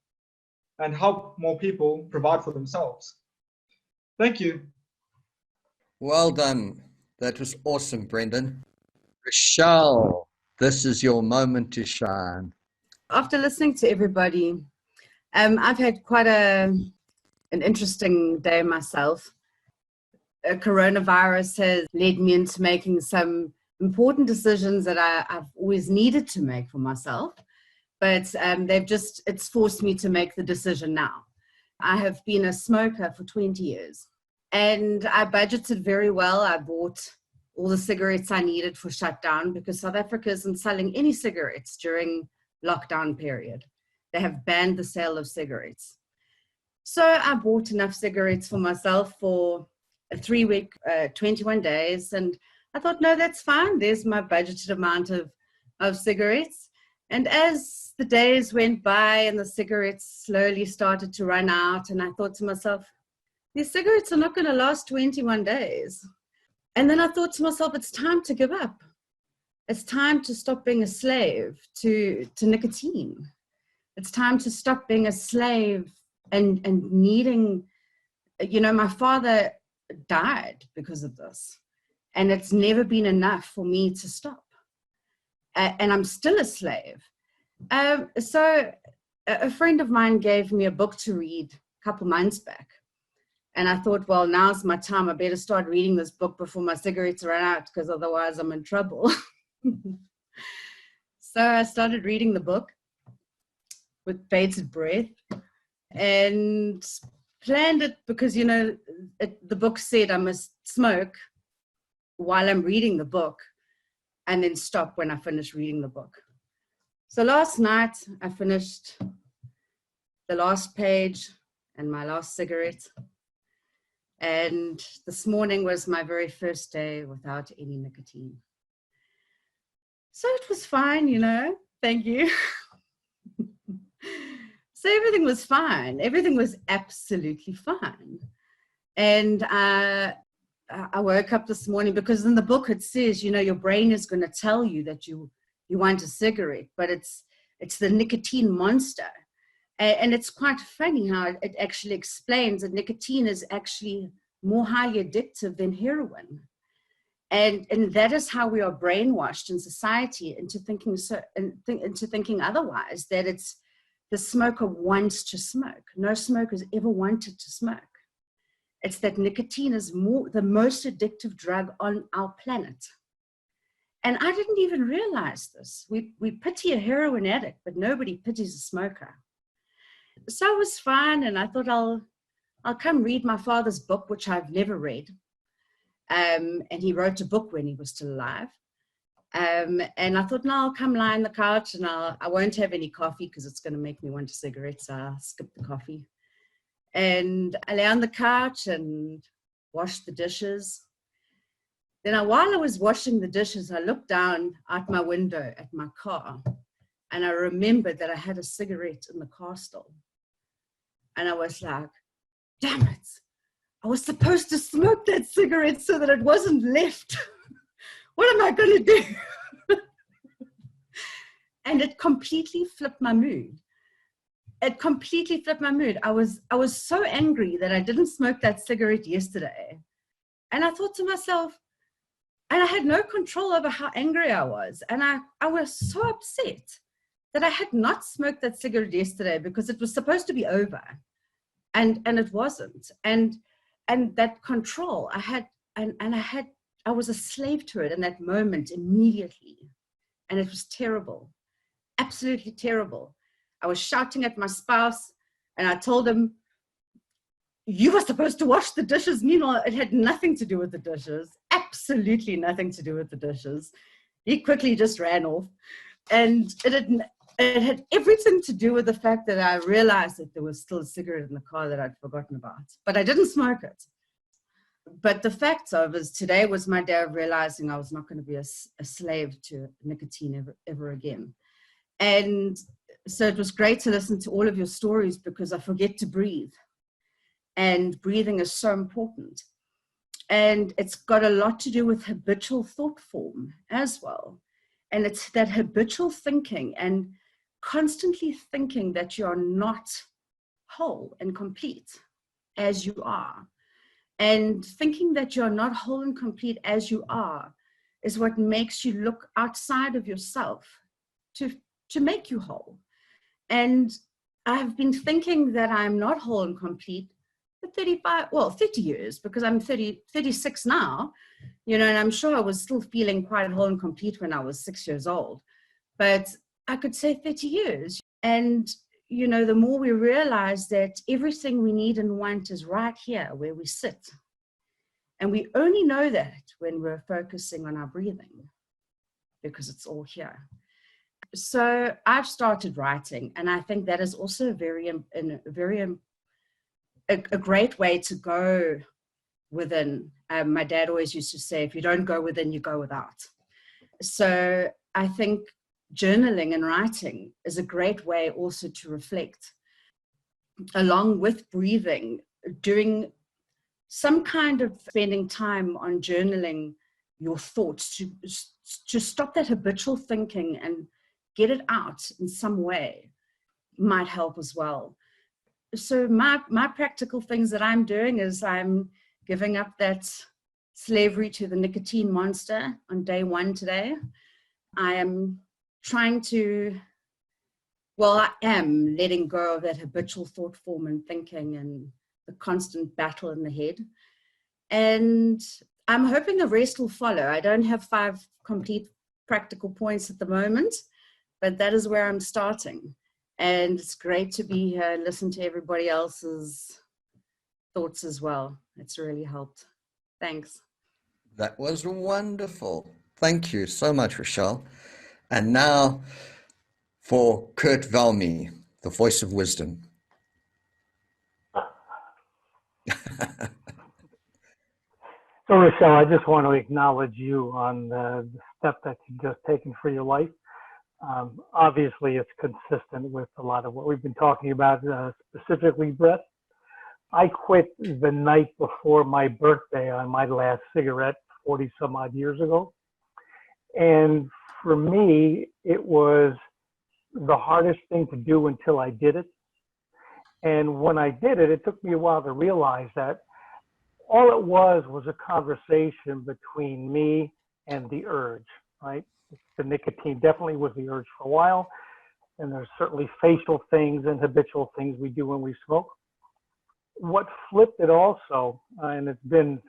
and help more people provide for themselves. Thank you. Well done. That was awesome, Brendan. Rochelle, this is your moment to shine. After listening to everybody, I've had quite an interesting day myself. Coronavirus has led me into making some important decisions that I've always needed to make for myself, but it's forced me to make the decision now. I have been a smoker for 20 years and I budgeted very well. I bought all the cigarettes I needed for shutdown, because South Africa isn't selling any cigarettes during lockdown period. They have banned the sale of cigarettes. So I bought enough cigarettes for myself for a 3-week, 21 days. And I thought, no, that's fine. There's my budgeted amount of cigarettes. And as the days went by and the cigarettes slowly started to run out, and I thought to myself, these cigarettes are not going to last 21 days. And then I thought to myself, it's time to give up. It's time to stop being a slave to nicotine. It's time to stop being a slave and needing, my father died because of this. And it's never been enough for me to stop. And I'm still a slave. So a friend of mine gave me a book to read a couple months back. And I thought, well, now's my time. I better start reading this book before my cigarettes run out, because otherwise I'm in trouble. So I started reading the book with bated breath and planned it, because, the book said I must smoke while I'm reading the book and then stop when I finish reading the book. So last night I finished the last page and my last cigarette. And this morning was my very first day without any nicotine. So it was fine, thank you. So everything was fine. Everything was absolutely fine. And I woke up this morning, because in the book it says, your brain is going to tell you that you want a cigarette, but it's the nicotine monster. And it's quite funny how it actually explains that nicotine is actually more highly addictive than heroin. And that is how we are brainwashed in society into thinking otherwise, that it's the smoker wants to smoke. No smoker's ever wanted to smoke. It's that nicotine is the most addictive drug on our planet. And I didn't even realize this. We pity a heroin addict, but nobody pities a smoker. So it was fine, and I thought I'll come read my father's book, which I've never read. And he wrote a book when he was still alive. And I thought, no, I'll come lie on the couch, and I won't have any coffee because it's going to make me want a cigarette, so I'll skip the coffee. And I lay on the couch and washed the dishes. Then while I was washing the dishes, I looked down out my window at my car, And I remembered that I had a cigarette in the car still. And I was like, damn it. I was supposed to smoke that cigarette so that it wasn't left. What am I going to do? And it completely flipped my mood. It completely flipped my mood. I was so angry that I didn't smoke that cigarette yesterday. And I thought to myself, and I had no control over how angry I was. And I was so upset that I had not smoked that cigarette yesterday because it was supposed to be over. And it wasn't. And that control I had, I was a slave to it in that moment immediately. And it was terrible, absolutely terrible. I was shouting at my spouse and I told him, you were supposed to wash the dishes. Meanwhile, it had nothing to do with the dishes, absolutely nothing to do with the dishes. He quickly just ran off. And it had everything to do with the fact that I realized that there was still a cigarette in the car that I'd forgotten about, but I didn't smoke it. But the fact of is today was my day of realizing I was not going to be a slave to nicotine ever again. And so it was great to listen to all of your stories because I forget to breathe. And breathing is so important. And it's got a lot to do with habitual thought form as well. And it's that habitual thinking and constantly thinking that you're not whole and complete as you are. And thinking that you're not whole and complete as you are is what makes you look outside of yourself to make you whole. And I've been thinking that I'm not whole and complete for 30 years, because I'm 36 now, you know, and I'm sure I was still feeling quite whole and complete when I was 6 years old, but I could say 30 years. And, you know, the more we realize that everything we need and want is right here where we sit. And we only know that when we're focusing on our breathing, because it's all here. So I've started writing, and I think that is also a great way to go within. My dad always used to say, if you don't go within, you go without. So I think journaling and writing is a great way also to reflect, along with breathing, doing some kind of spending time on journaling your thoughts to stop that habitual thinking and get it out in some way might help as well. So my practical things that I'm doing is I'm giving up that slavery to the nicotine monster on day one today. I am I am letting go of that habitual thought form and thinking and the constant battle in the head. And I'm hoping the rest will follow. I don't have 5 complete practical points at the moment, but that is where I'm starting. And it's great to be here and listen to everybody else's thoughts as well. It's really helped. Thanks. That was wonderful. Thank you so much, Rochelle. And now for Kurt Valmy, the voice of wisdom. So, Rochelle, I just want to acknowledge you on the step that you've just taken for your life. Obviously, it's consistent with a lot of what we've been talking about, specifically, Brett. I quit the night before my birthday on my last cigarette 40 some odd years ago. And for me, it was the hardest thing to do until I did it. And when I did it, it took me a while to realize that all it was a conversation between me and the urge, right? The nicotine definitely was the urge for a while. And there's certainly facial things and habitual things we do when we smoke. What flipped it also, and it's been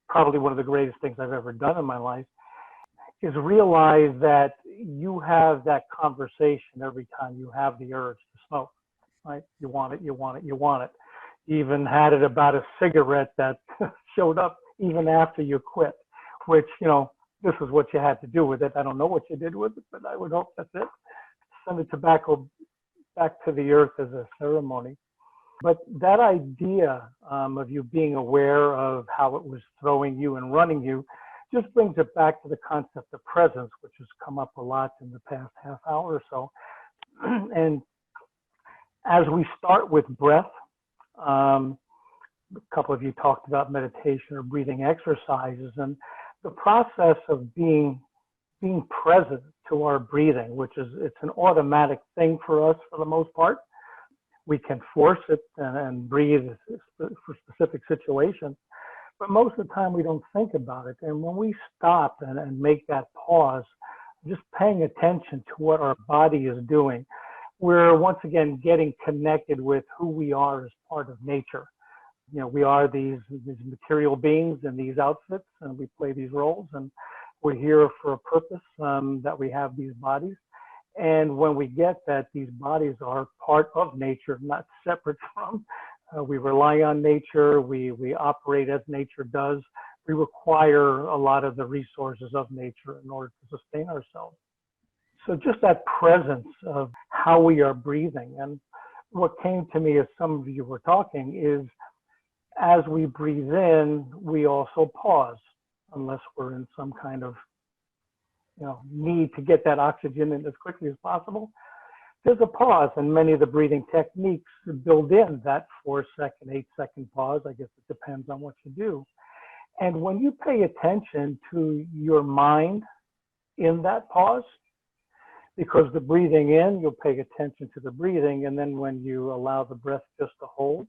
probably one of the greatest things I've ever done in my life, is realize that you have that conversation every time you have the urge to smoke, right? You want it, you want it, you want it. You even had it about a cigarette that showed up even after you quit, which, you know, this is what you had to do with it. I don't know what you did with it, but I would hope that's it. Send the tobacco back to the earth as a ceremony. But that idea of you being aware of how it was throwing you and running you just brings it back to the concept of presence, which has come up a lot in the past half hour or so. And as we start with breath, a couple of you talked about meditation or breathing exercises, and the process of being present to our breathing, which is, it's an automatic thing for us for the most part. We can force it and breathe for specific situations, but most of the time we don't think about it. And when we stop and make that pause, just paying attention to what our body is doing, we're once again getting connected with who we are as part of nature. You know, we are these material beings in these outfits, and we play these roles, and we're here for a purpose, that we have these bodies. And when we get that these bodies are part of nature, not separate from, we rely on nature, we operate as nature does, we require a lot of the resources of nature in order to sustain ourselves. So just that presence of how we are breathing. And what came to me as some of you were talking is, as we breathe in, we also pause, unless we're in some kind of, you know, need to get that oxygen in as quickly as possible. There's a pause, and many of the breathing techniques build in that 4-second, 8-second pause. I guess it depends on what you do. And when you pay attention to your mind in that pause, because the breathing in, you'll pay attention to the breathing, and then when you allow the breath just to hold,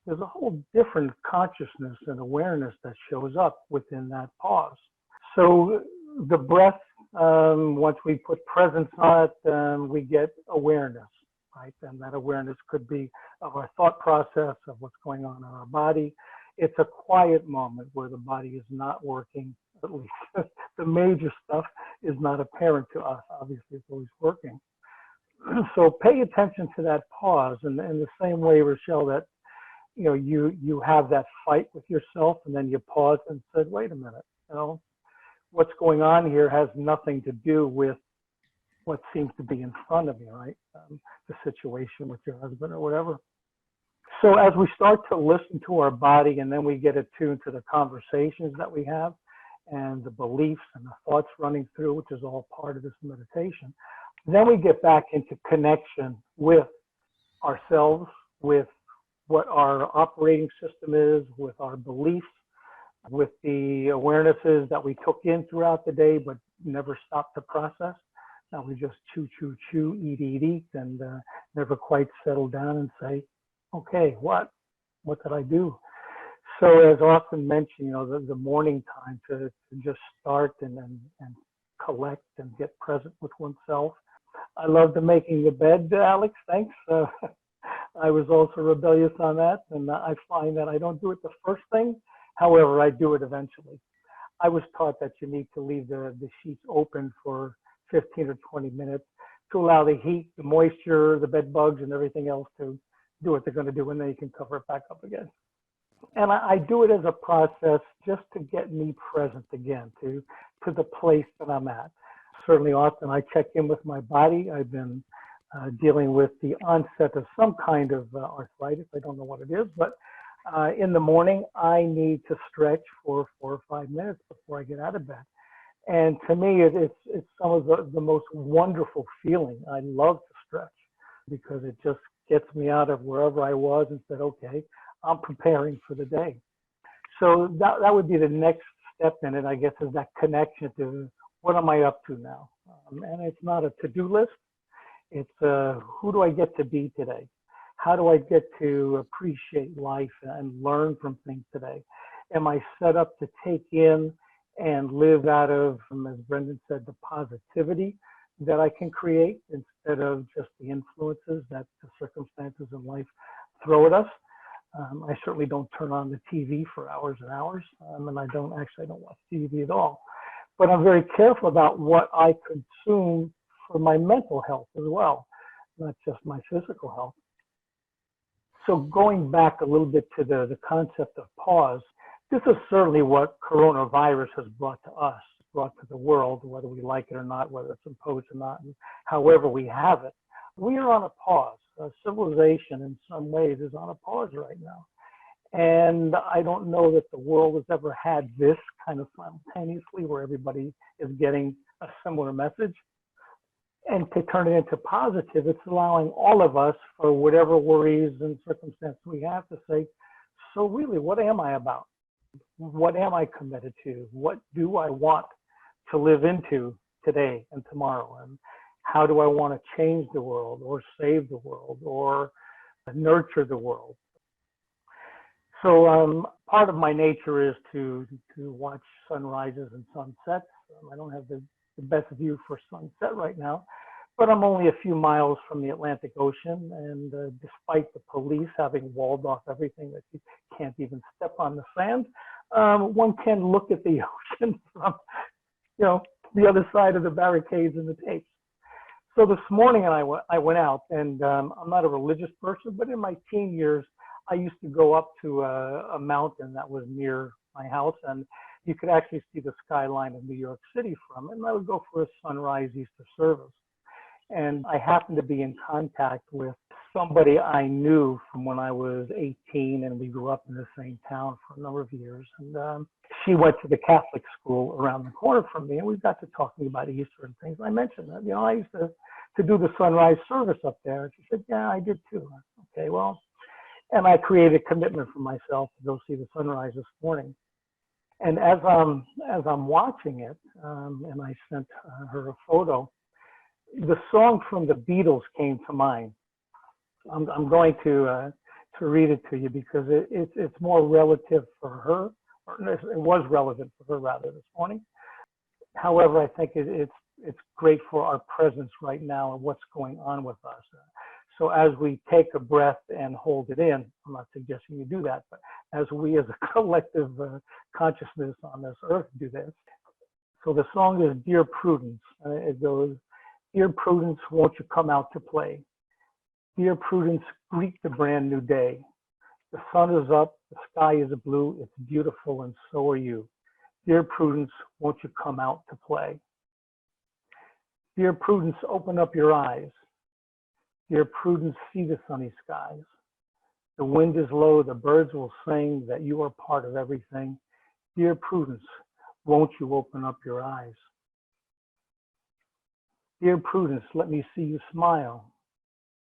there's a whole different consciousness and awareness that shows up within that pause. So the breath, once we put presence on it, we get awareness, right? And that awareness could be of our thought process, of what's going on in our body. It's a quiet moment where the body is not working, at least the major stuff is not apparent to us. Obviously, it's always working. So pay attention to that pause, and in the same way, Rochelle, that you know, you have that fight with yourself, and then you pause and said, wait a minute, you know, what's going on here has nothing to do with what seems to be in front of me, right? The situation with your husband or whatever. So as we start to listen to our body, and then we get attuned to the conversations that we have and the beliefs and the thoughts running through, which is all part of this meditation, then we get back into connection with ourselves, with what our operating system is, with our beliefs, with the awarenesses that we took in throughout the day but never stopped to process. Now we just chew, eat, and never quite settle down and say, okay, what did I do? So as often mentioned, you know, the morning time to just start and collect and get present with oneself. I love the making the bed, Alex, thanks. I was also rebellious on that, and I find that I don't do it the first thing. However, I do it eventually. I was taught that you need to leave the sheets open for 15 or 20 minutes to allow the heat, the moisture, the bed bugs, and everything else to do what they're going to do, and then you can cover it back up again. And I do it as a process just to get me present again, to the place that I'm at. Certainly often I check in with my body. I've been dealing with the onset of some kind of arthritis. I don't know what it is, but in the morning, I need to stretch for 4 or 5 minutes before I get out of bed. And to me, it's some of the most wonderful feeling. I love to stretch because it just gets me out of wherever I was and said, okay, I'm preparing for the day. So that would be the next step in it, I guess, is that connection to what am I up to now? And it's not a to-do list. It's who do I get to be today? How do I get to appreciate life and learn from things today? Am I set up to take in and live out of, as Brendan said, the positivity that I can create instead of just the influences that the circumstances in life throw at us? I certainly don't turn on the TV for hours and hours, and I don't watch TV at all. But I'm very careful about what I consume for my mental health as well, not just my physical health. So going back a little bit to the concept of pause, this is certainly what coronavirus has brought to us, brought to the world, whether we like it or not, whether it's imposed or not, and however we have it. We are on a pause. Civilization in some ways is on a pause right now. And I don't know that the world has ever had this kind of simultaneously where everybody is getting a similar message. And to turn it into positive, it's allowing all of us, for whatever worries and circumstances we have, to say, so really, what am I about? What am I committed to? What do I want to live into today and tomorrow? And how do I want to change the world, or save the world, or nurture the world? So part of my nature is to watch sunrises and sunsets. I don't have the best view for sunset right now, but I'm only a few miles from the Atlantic Ocean, and despite the police having walled off everything, that you can't even step on the sand, one can look at the ocean from, the other side of the barricades and the tapes. So this morning I went out, and I'm not a religious person, but in my teen years, I used to go up to a mountain that was near my house, and you could actually see the skyline of New York City from it. And I would go for a sunrise Easter service. And I happened to be in contact with somebody I knew from when I was 18, and we grew up in the same town for a number of years. And she went to the Catholic school around the corner from me, and we got to talking about Easter and things. I mentioned that, I used to do the sunrise service up there. And she said, yeah, I did too. Okay, well, and I created a commitment for myself to go see the sunrise this morning. And as I'm watching it, and I sent her a photo, the song from the Beatles came to mind. I'm going to read it to you because it's more relative for her, or it was relevant for her rather this morning. However, I think it's great for our presence right now and what's going on with us. So as we take a breath and hold it in, I'm not suggesting you do that, but as we as a collective consciousness on this earth do this. So the song is Dear Prudence. It goes, Dear Prudence, won't you come out to play? Dear Prudence, greet the brand new day. The sun is up, the sky is blue, it's beautiful, and so are you. Dear Prudence, won't you come out to play? Dear Prudence, open up your eyes. Dear Prudence, see the sunny skies. The wind is low, the birds will sing that you are part of everything. Dear Prudence, won't you open up your eyes? Dear Prudence, let me see you smile.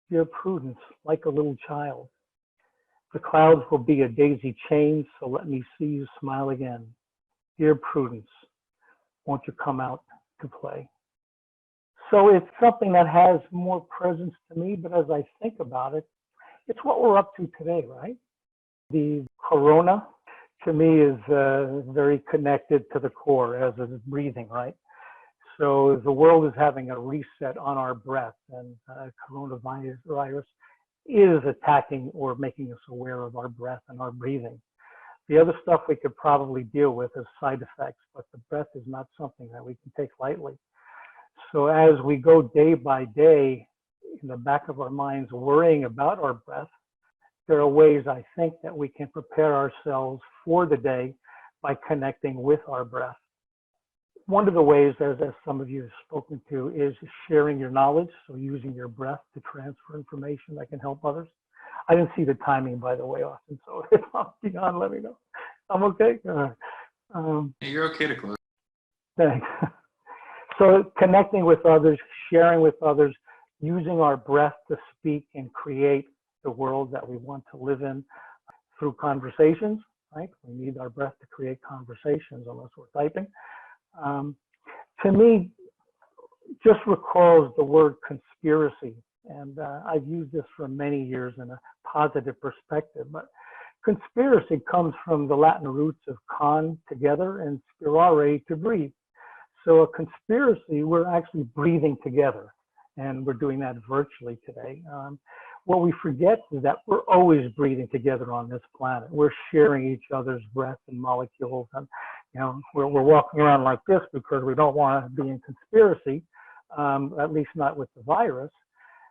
Dear Prudence, like a little child. The clouds will be a daisy chain, so let me see you smile again. Dear Prudence, won't you come out to play? So it's something that has more presence to me, but as I think about it, it's what we're up to today, right? The corona, to me, is very connected to the core, as is breathing, right? So the world is having a reset on our breath, and coronavirus is attacking or making us aware of our breath and our breathing. The other stuff we could probably deal with as side effects, but the breath is not something that we can take lightly. So as we go day by day, in the back of our minds, worrying about our breath, there are ways I think that we can prepare ourselves for the day by connecting with our breath. One of the ways, as some of you have spoken to, is sharing your knowledge. So using your breath to transfer information that can help others. I didn't see the timing, by the way, Austin. So if I'm beyond, let me know. I'm okay. You're okay to close. Thanks. So connecting with others, sharing with others, using our breath to speak and create the world that we want to live in through conversations, right? We need our breath to create conversations unless we're typing. To me, just recalls the word conspiracy. And I've used this for many years in a positive perspective, but conspiracy comes from the Latin roots of con, together, and spirare, to breathe. So a conspiracy, we're actually breathing together, and we're doing that virtually today. What we forget is that we're always breathing together on this planet. We're sharing each other's breath and molecules, and we're walking around like this because we don't want to be in conspiracy, at least not with the virus.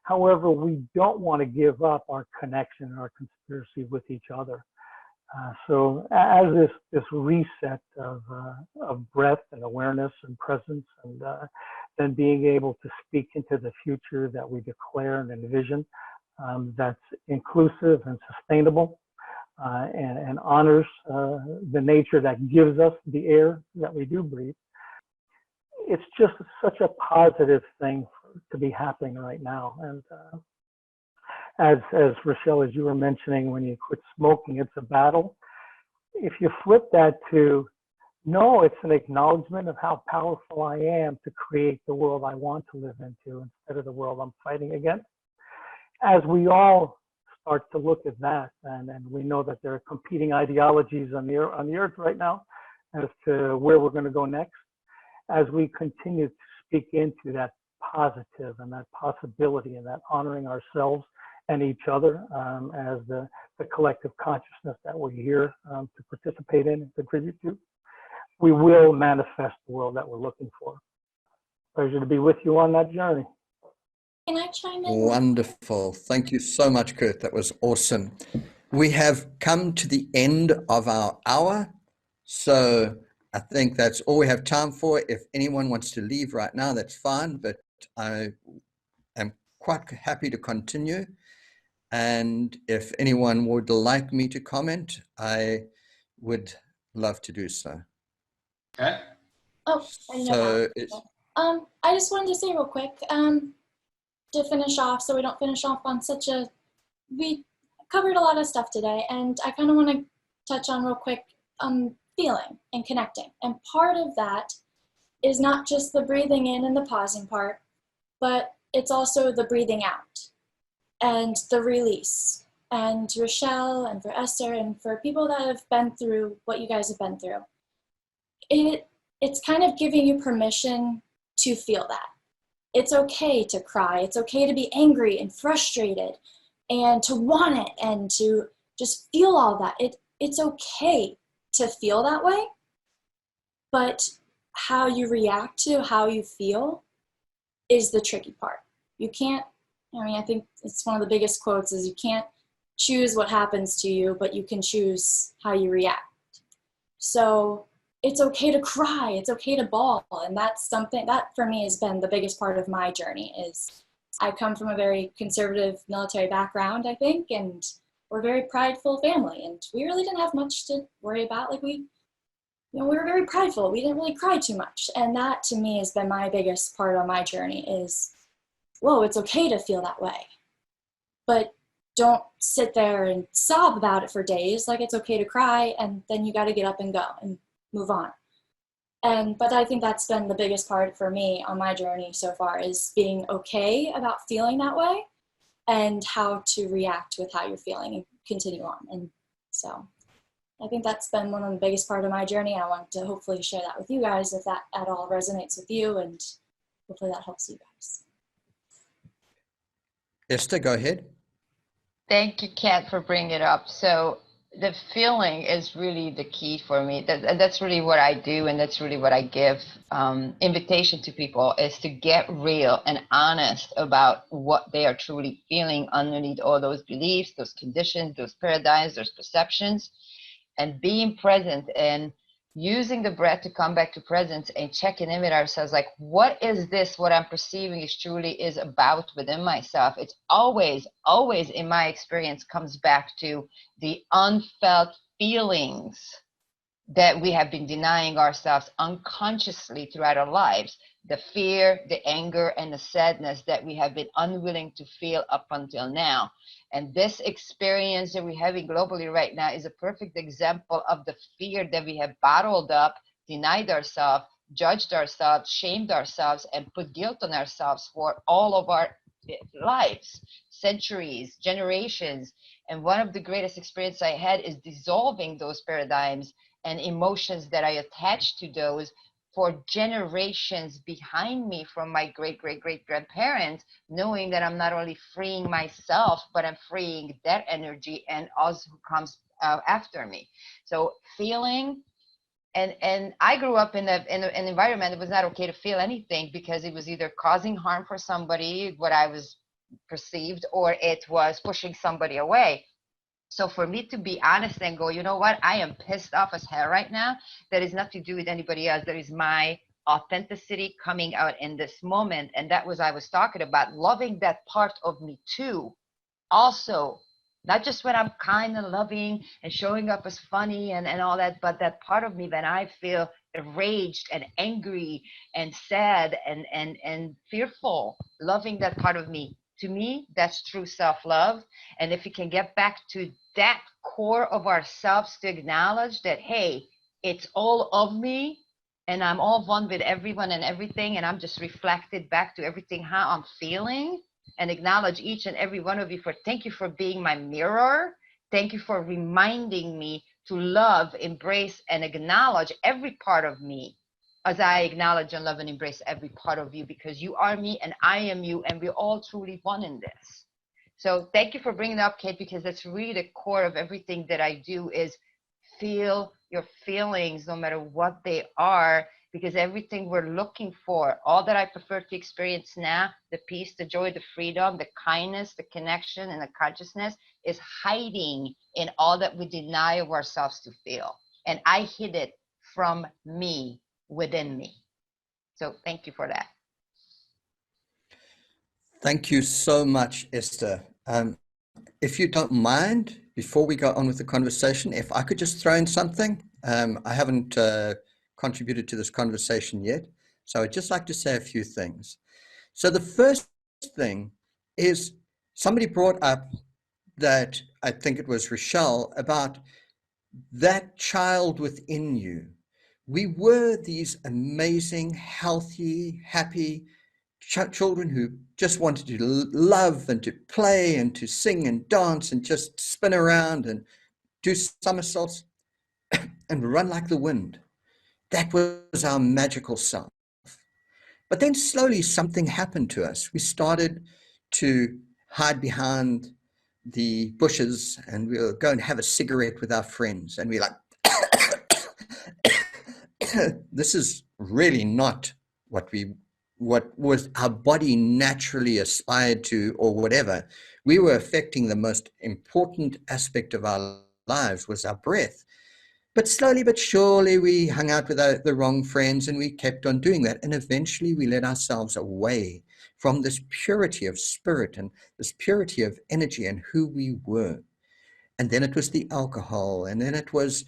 However, we don't want to give up our connection, our conspiracy with each other. So as this reset of breath and awareness and presence, and then being able to speak into the future that we declare and envision, that's inclusive and sustainable, and honors the nature that gives us the air that we do breathe. It's just such a positive thing to be happening right now. And as Rochelle, as you were mentioning, when you quit smoking, it's a battle. If you flip that to, no, it's an acknowledgement of how powerful I am to create the world I want to live into instead of the world I'm fighting against. As we all start to look at that, and we know that there are competing ideologies on the earth right now as to where we're going to go next, as we continue to speak into that positive and that possibility and that honoring ourselves and each other as the collective consciousness that we're here to participate in and contribute to, we will manifest the world that we're looking for. Pleasure to be with you on that journey. Can I chime in? Wonderful. Thank you so much, Kurt. That was awesome. We have come to the end of our hour. So I think that's all we have time for. If anyone wants to leave right now, that's fine. But I am quite happy to continue. And if anyone would like me to comment, I would love to do so. Okay. Oh, I know So that. I just wanted to say real quick, to finish off, so we don't finish off on such a, we covered a lot of stuff today, and I kind of want to touch on real quick feeling and connecting. And part of that is not just the breathing in and the pausing part, but it's also the breathing out and the release. And Rochelle and for Esther and for people that have been through what you guys have been through, it's kind of giving you permission to feel that. It's okay to cry. It's okay to be angry and frustrated and to want it and to just feel all that. It's okay to feel that way, but how you react to how you feel is the tricky part. You can't, I think it's one of the biggest quotes is you can't choose what happens to you, but you can choose how you react. So it's okay to cry, it's okay to bawl, and that's something that for me has been the biggest part of my journey. Is I come from a very conservative military background, I think, and we're a very prideful family, and we really didn't have much to worry about. Like we were very prideful. We didn't really cry too much, and that to me has been my biggest part on my journey is, whoa, it's okay to feel that way, but don't sit there and sob about it for days. Like it's okay to cry, and then you got to get up and go and move on. But I think that's been the biggest part for me on my journey so far is being okay about feeling that way and how to react with how you're feeling and continue on. And so I think that's been one of the biggest part of my journey. I want to hopefully share that with you guys if that at all resonates with you, and hopefully that helps you guys. Esther, go ahead. Thank you, Kat, for bringing it up. So the feeling is really the key for me. That's really what I do, and that's really what I give invitation to people is to get real and honest about what they are truly feeling underneath all those beliefs, those conditions, those paradigms, those perceptions, and being present and using the breath to come back to presence and checking in with ourselves, like, what is this, what I'm perceiving is truly is about within myself. It's always in my experience comes back to the unfelt feelings that we have been denying ourselves unconsciously throughout our lives. The fear, the anger, and the sadness that we have been unwilling to feel up until now. And this experience that we're having globally right now is a perfect example of the fear that we have bottled up, denied ourselves, judged ourselves, shamed ourselves, and put guilt on ourselves for all of our lives, centuries, generations. And one of the greatest experiences I had is dissolving those paradigms and emotions that I attached to those for generations behind me from my great-great-great-grandparents, knowing that I'm not only freeing myself, but I'm freeing that energy and us who comes after me. So feeling, and I grew up in an environment that was not okay to feel anything because it was either causing harm for somebody, what I was perceived, or it was pushing somebody away. So for me to be honest and go, you know what, I am pissed off as hell right now. That is nothing to do with anybody else. That is my authenticity coming out in this moment. And that was, I was talking about loving that part of me too. Also Not just when I'm kind and loving and showing up as funny and all that, but that part of me when I feel enraged and angry and sad and fearful, loving that part of me. To me, that's true self-love. And if we can get back to that core of ourselves to acknowledge that, hey, it's all of me and I'm all one with everyone and everything, and I'm just reflected back to everything, how I'm feeling, and acknowledge each and every one of you for, thank you for being my mirror. Thank you for reminding me to love, embrace, and acknowledge every part of me as I acknowledge and love and embrace every part of you, because you are me and I am you, and we're all truly one in this. So thank you for bringing it up, Kate, because that's really the core of everything that I do, is feel your feelings no matter what they are, because everything we're looking for, all that I prefer to experience now, the peace, the joy, the freedom, the kindness, the connection, and the consciousness, is hiding in all that we deny of ourselves to feel. And I hid it from me, within me. So thank you for that. Thank you so much, Esther. If you don't mind, before we go on with the conversation, if I could just throw in something. I haven't contributed to this conversation yet, so I'd just like to say a few things. So the first thing is, somebody brought up that, I think it was Rochelle, about that child within you. We were these amazing, healthy, happy children who just wanted to love and to play and to sing and dance and just spin around and do somersaults and run like the wind. That was our magical self. But then slowly something happened to us. We started to hide behind the bushes, and we'll go and have a cigarette with our friends, and we're like, this is really not what was our body naturally aspired to, or whatever. We were affecting the most important aspect of our lives, was our breath. But slowly but surely we hung out with the wrong friends, and we kept on doing that. And eventually we let ourselves away from this purity of spirit and this purity of energy and who we were. And then it was the alcohol, and then it was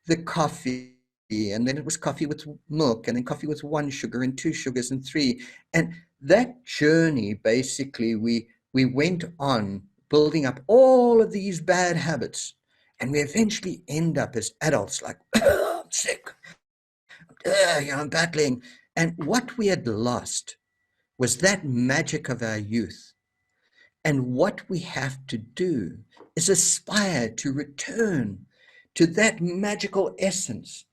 the coffee, and then it was coffee with milk, and then coffee with 1 sugar and 2 sugars and 3. And that journey, basically, we went on building up all of these bad habits. And we eventually end up as adults like, I'm sick, I'm battling. And what we had lost was that magic of our youth. And what we have to do is aspire to return to that magical essence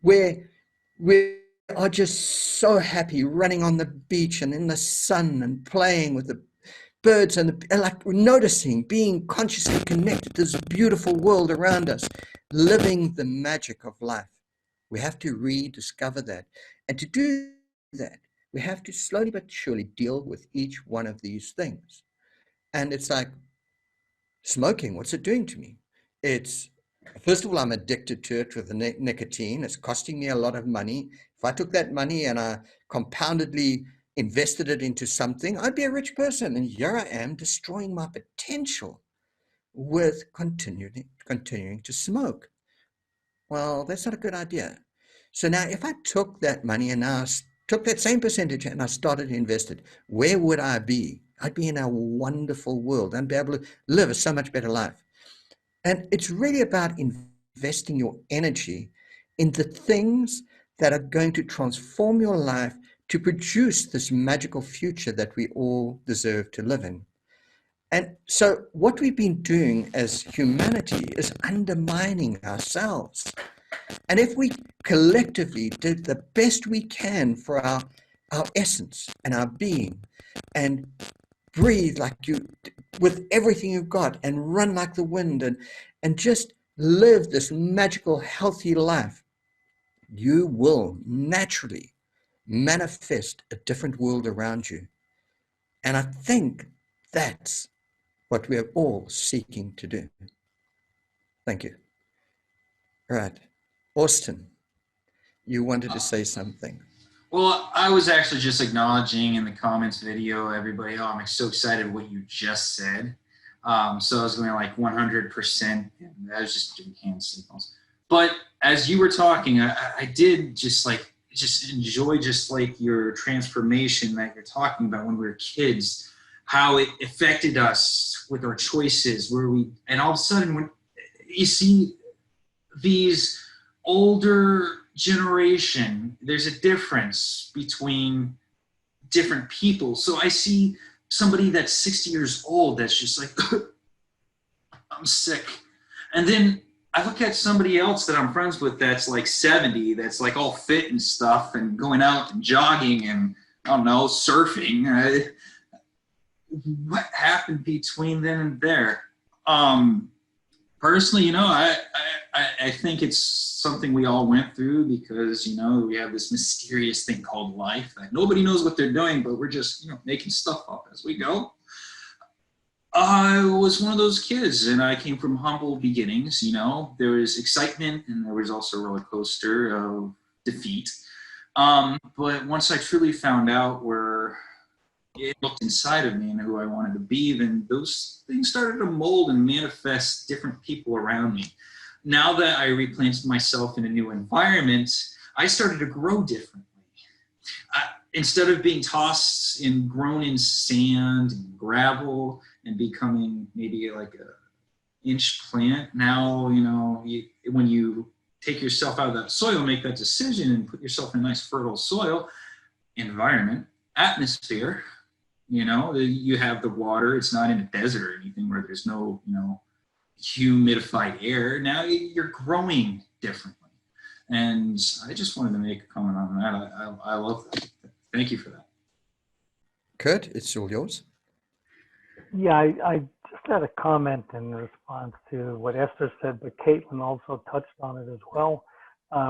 where we are just so happy running on the beach and in the sun and playing with the birds and like noticing, being consciously connected to this beautiful world around us, living the magic of life. We have to rediscover that. And to do that, we have to slowly but surely deal with each one of these things. And it's like smoking, what's it doing to me? It's, first of all, I'm addicted to it with the nicotine. It's costing me a lot of money. If I took that money and I compoundedly invested it into something, I'd be a rich person. And here I am destroying my potential with continuing to smoke. Well, that's not a good idea. So now if I took that money and now took that same percentage and I started to invest it, where would I be? I'd be in a wonderful world. I'd be able to live a so much better life. And it's really about investing your energy in the things that are going to transform your life to produce this magical future that we all deserve to live in. And so what we've been doing as humanity is undermining ourselves. And if we collectively did the best we can for our essence and our being, and breathe like you, with everything you've got, and run like the wind, and just live this magical, healthy life, you will naturally manifest a different world around you. And I think that's what we're all seeking to do. Thank you. All right. Austin, you wanted to say something. Well, I was actually just acknowledging in the comments video, everybody, oh, I'm so excited what you just said. So I was going like 100%, and I was just doing hand signals. But as you were talking, I did just enjoy just like your transformation that you're talking about when we were kids, how it affected us with our choices, and all of a sudden when you see these older generation, there's a difference between different people. So I see somebody that's 60 years old that's just like, I'm sick. And then I look at somebody else that I'm friends with that's like 70, that's like all fit and stuff and going out and jogging and, I don't know, surfing. What happened between then and there? Personally, I think it's something we all went through because, we have this mysterious thing called life that nobody knows what they're doing, but we're just, making stuff up as we go. I was one of those kids and I came from humble beginnings, there was excitement and there was also a roller coaster of defeat. But once I truly found out where it looked inside of me and who I wanted to be, then those things started to mold and manifest different people around me. Now that I replanted myself in a new environment, I started to grow differently. Instead of being tossed and grown in sand and gravel and becoming maybe like a inch plant, now, when you take yourself out of that soil, make that decision and put yourself in a nice fertile soil, environment, atmosphere, you have the water. It's not in a desert or anything where there's no, humidified air. Now you're growing differently. And I just wanted to make a comment on that. I love that. Thank you for that. Kurt, it's all yours. Yeah, I just had a comment in response to what Esther said, but Caitlin also touched on it as well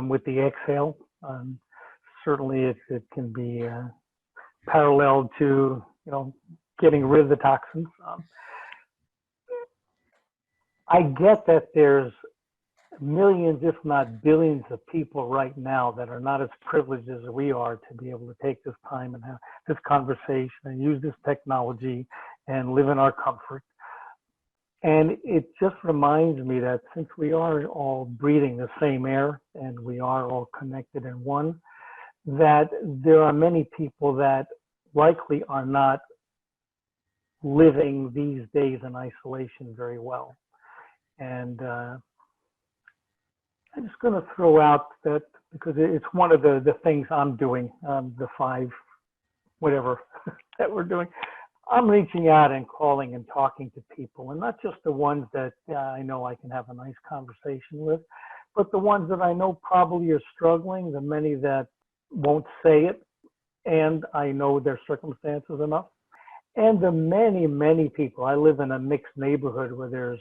with the exhale. Certainly it can be paralleled to, getting rid of the toxins. I get that there's millions, if not billions of people right now that are not as privileged as we are to be able to take this time and have this conversation and use this technology and live in our comfort. And it just reminds me that since we are all breathing the same air and we are all connected in one, that there are many people that likely are not living these days in isolation very well. And I'm just going to throw out that because it's one of the things I'm doing, the 5, whatever that we're doing. I'm reaching out and calling and talking to people, and not just the ones that I know I can have a nice conversation with, but the ones that I know probably are struggling, the many that won't say it, and I know their circumstances enough, and the many, many people. I live in a mixed neighborhood where there's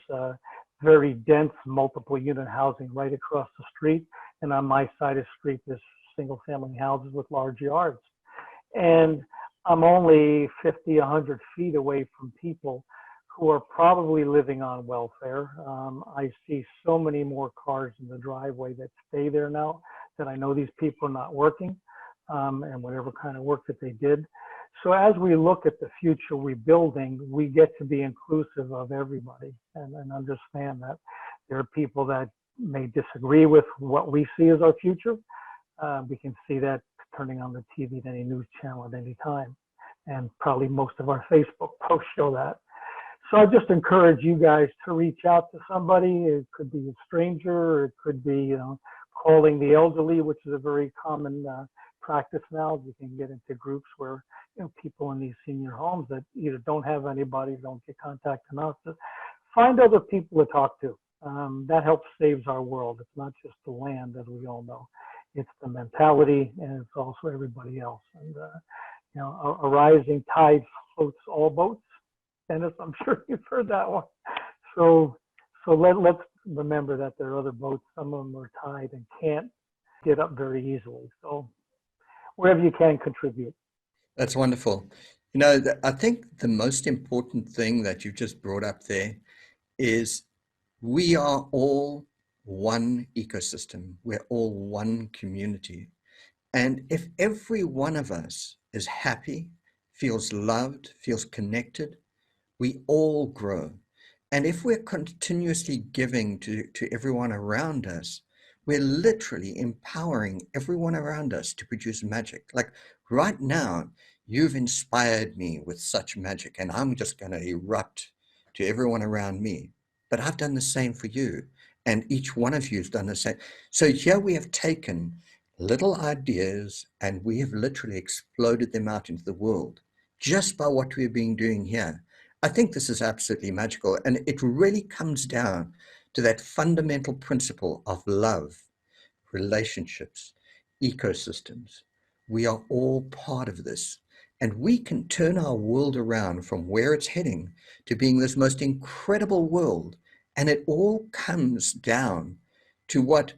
very dense multiple unit housing right across the street, and on my side of the street there's single family houses with large yards. And I'm only 50, 100 feet away from people who are probably living on welfare. I see so many more cars in the driveway that stay there now that I know these people are not working, and whatever kind of work that they did. So as we look at the future rebuilding, we get to be inclusive of everybody and understand that there are people that may disagree with what we see as our future. We can see that turning on the TV at any news channel at any time. And probably most of our Facebook posts show that. So I just encourage you guys to reach out to somebody. It could be a stranger, or it could be, calling the elderly, which is a very common practice now. You can get into groups where, people in these senior homes that either don't have anybody, don't get contact enough, to find other people to talk to. That helps saves our world. It's not just the land, as we all know. It's the mentality, and it's also everybody else. And a rising tide floats all boats. Dennis, I'm sure you've heard that one. So let's remember that there are other boats. Some of them are tied and can't get up very easily. So wherever you can, contribute. That's wonderful. I think the most important thing that you've just brought up there is we are all one ecosystem. We're all one community. And if every one of us is happy, feels loved, feels connected, we all grow. And if we're continuously giving to everyone around us, we're literally empowering everyone around us to produce magic. Like right now, you've inspired me with such magic, and I'm just going to erupt to everyone around me. But I've done the same for you, and each one of you has done the same. So here we have taken little ideas and we have literally exploded them out into the world just by what we've been doing here. I think this is absolutely magical, and it really comes down to that fundamental principle of love, relationships, ecosystems. We are all part of this, and we can turn our world around from where it's heading to being this most incredible world. And it all comes down to what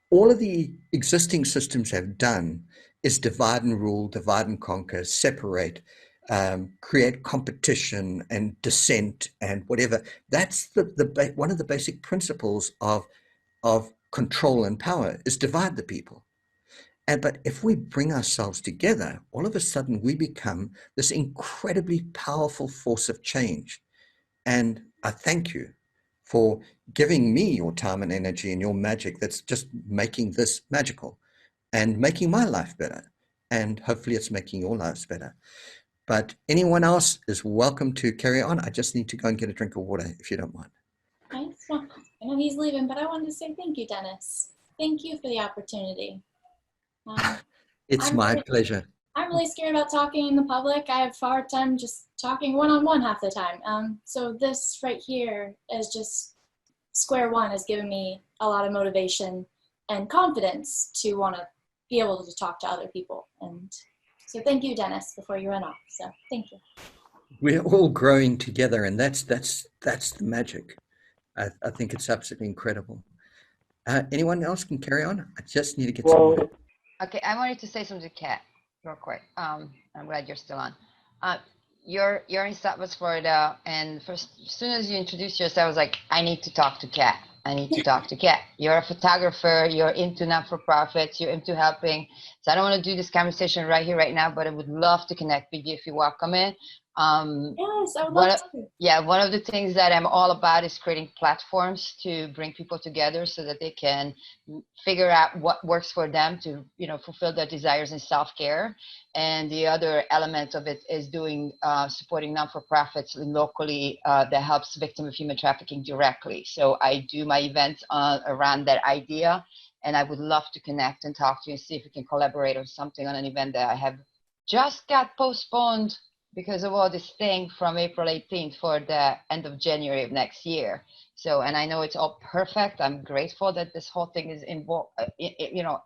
all of the existing systems have done is divide and rule, divide and conquer, separate, create competition and dissent and whatever. That's one of the basic principles of control and power, is divide the people. But if we bring ourselves together, all of a sudden we become this incredibly powerful force of change. And I thank you for giving me your time and energy and your magic that's just making this magical and making my life better. And hopefully it's making your lives better. But anyone else is welcome to carry on. I just need to go and get a drink of water, if you don't mind. Nice. Well, I know he's leaving, but I wanted to say thank you, Dennis. Thank you for the opportunity. It's my pleasure. I'm really scared about talking in the public. I have a hard time just talking one-on-one half the time. So this right here is just square one, has given me a lot of motivation and confidence to want to be able to talk to other people. And so thank you, Dennis, before you run off. So thank you. We're all growing together, and that's the magic. I think it's absolutely incredible. Anyone else can carry on? I just need to get some. Okay, I wanted to say something to Kat real quick. I'm glad you're still on. You're in Southwest Florida, and first, as soon as you introduced yourself, I was like, I need to talk to Kat. I need to talk to Kat. You're a photographer. You're into not-for-profits. You're into helping. So I don't want to do this conversation right here, right now, but I would love to connect with you if you're welcome in. Yes, I would love to. Yeah, one of the things that I'm all about is creating platforms to bring people together so that they can figure out what works for them to, fulfill their desires in self-care. And the other element of it is supporting non-for-profits locally that helps victims of human trafficking directly. So I do my events around that idea, and I would love to connect and talk to you and see if we can collaborate on something on an event that I have just got postponed because of all this thing from April 18th for the end of January of next year. So, and I know it's all perfect. I'm grateful that this whole thing is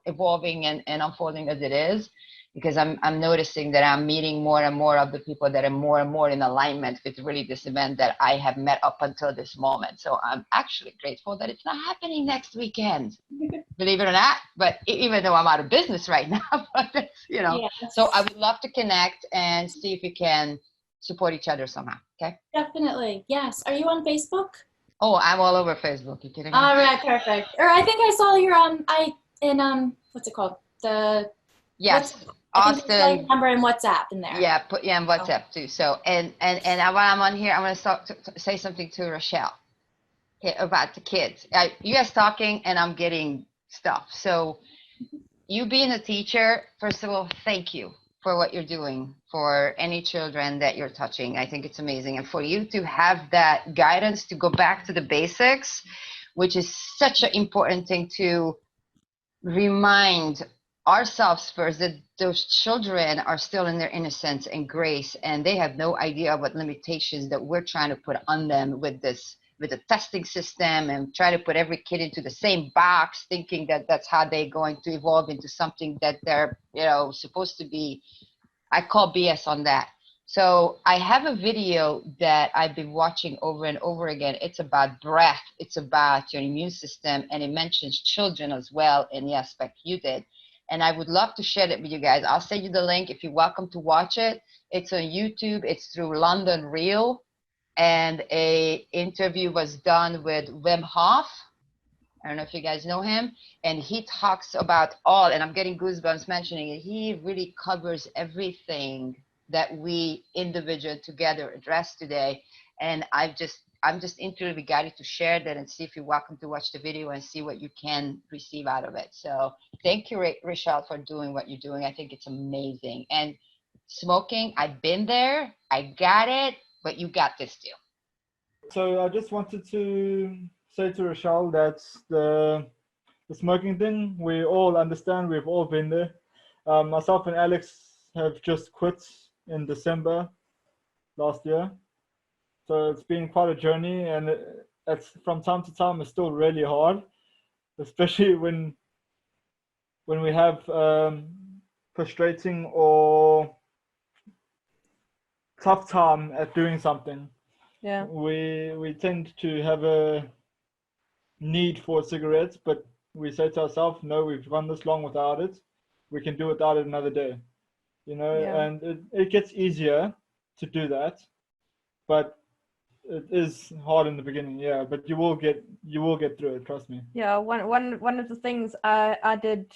evolving and unfolding as it is, because I'm noticing that I'm meeting more and more of the people that are more and more in alignment with really this event that I have met up until this moment. So I'm actually grateful that it's not happening next weekend, believe it or not. But even though I'm out of business right now, but Yes. So I would love to connect and see if we can support each other somehow. Okay. Definitely. Yes. Are you on Facebook? Oh, I'm all over Facebook. You kidding me? All right. Perfect. Or I think I saw your what's it called? Yes. Austin number in WhatsApp in there. Yeah, in WhatsApp too. So and while I'm on here, I'm going to say something to Rochelle, okay, about the kids. You guys talking, and I'm getting stuff. So you being a teacher, first of all, thank you for what you're doing for any children that you're touching. I think it's amazing, and for you to have that guidance to go back to the basics, which is such an important thing to remind ourselves first, that those children are still in their innocence and grace, and they have no idea what limitations that we're trying to put on them with the testing system, and try to put every kid into the same box, thinking that that's how they're going to evolve into something that they're supposed to be. I call BS on that. So I have a video that I've been watching over and over again. It's about breath, it's about your immune system, and it mentions children as well in the aspect you did. And I would love to share it with you guys. I'll send you the link if you're welcome to watch it. It's on YouTube. It's through London Real. And a interview was done with Wim Hof. I don't know if you guys know him. And he talks about all, and I'm getting goosebumps mentioning it. He really covers everything that we individual together address today. And I I'm just intuitively guided to share that and see if you're welcome to watch the video and see what you can receive out of it. So thank you, Rachel, for doing what you're doing. I think it's amazing. And smoking, I've been there, I got it, but you got this too. So I just wanted to say to Rochelle that the smoking thing, we all understand, we've all been there. Myself and Alex have just quit in December last year. So it's been quite a journey, and it's from time to time it's still really hard, especially when we have frustrating or tough time at doing something. Yeah. We tend to have a need for cigarettes, but we say to ourselves, no, we've gone this long without it. We can do without it another day, you know. Yeah. And it gets easier to do that, but it is hard in the beginning, yeah. But you will get through it, trust me. Yeah, one of the things I did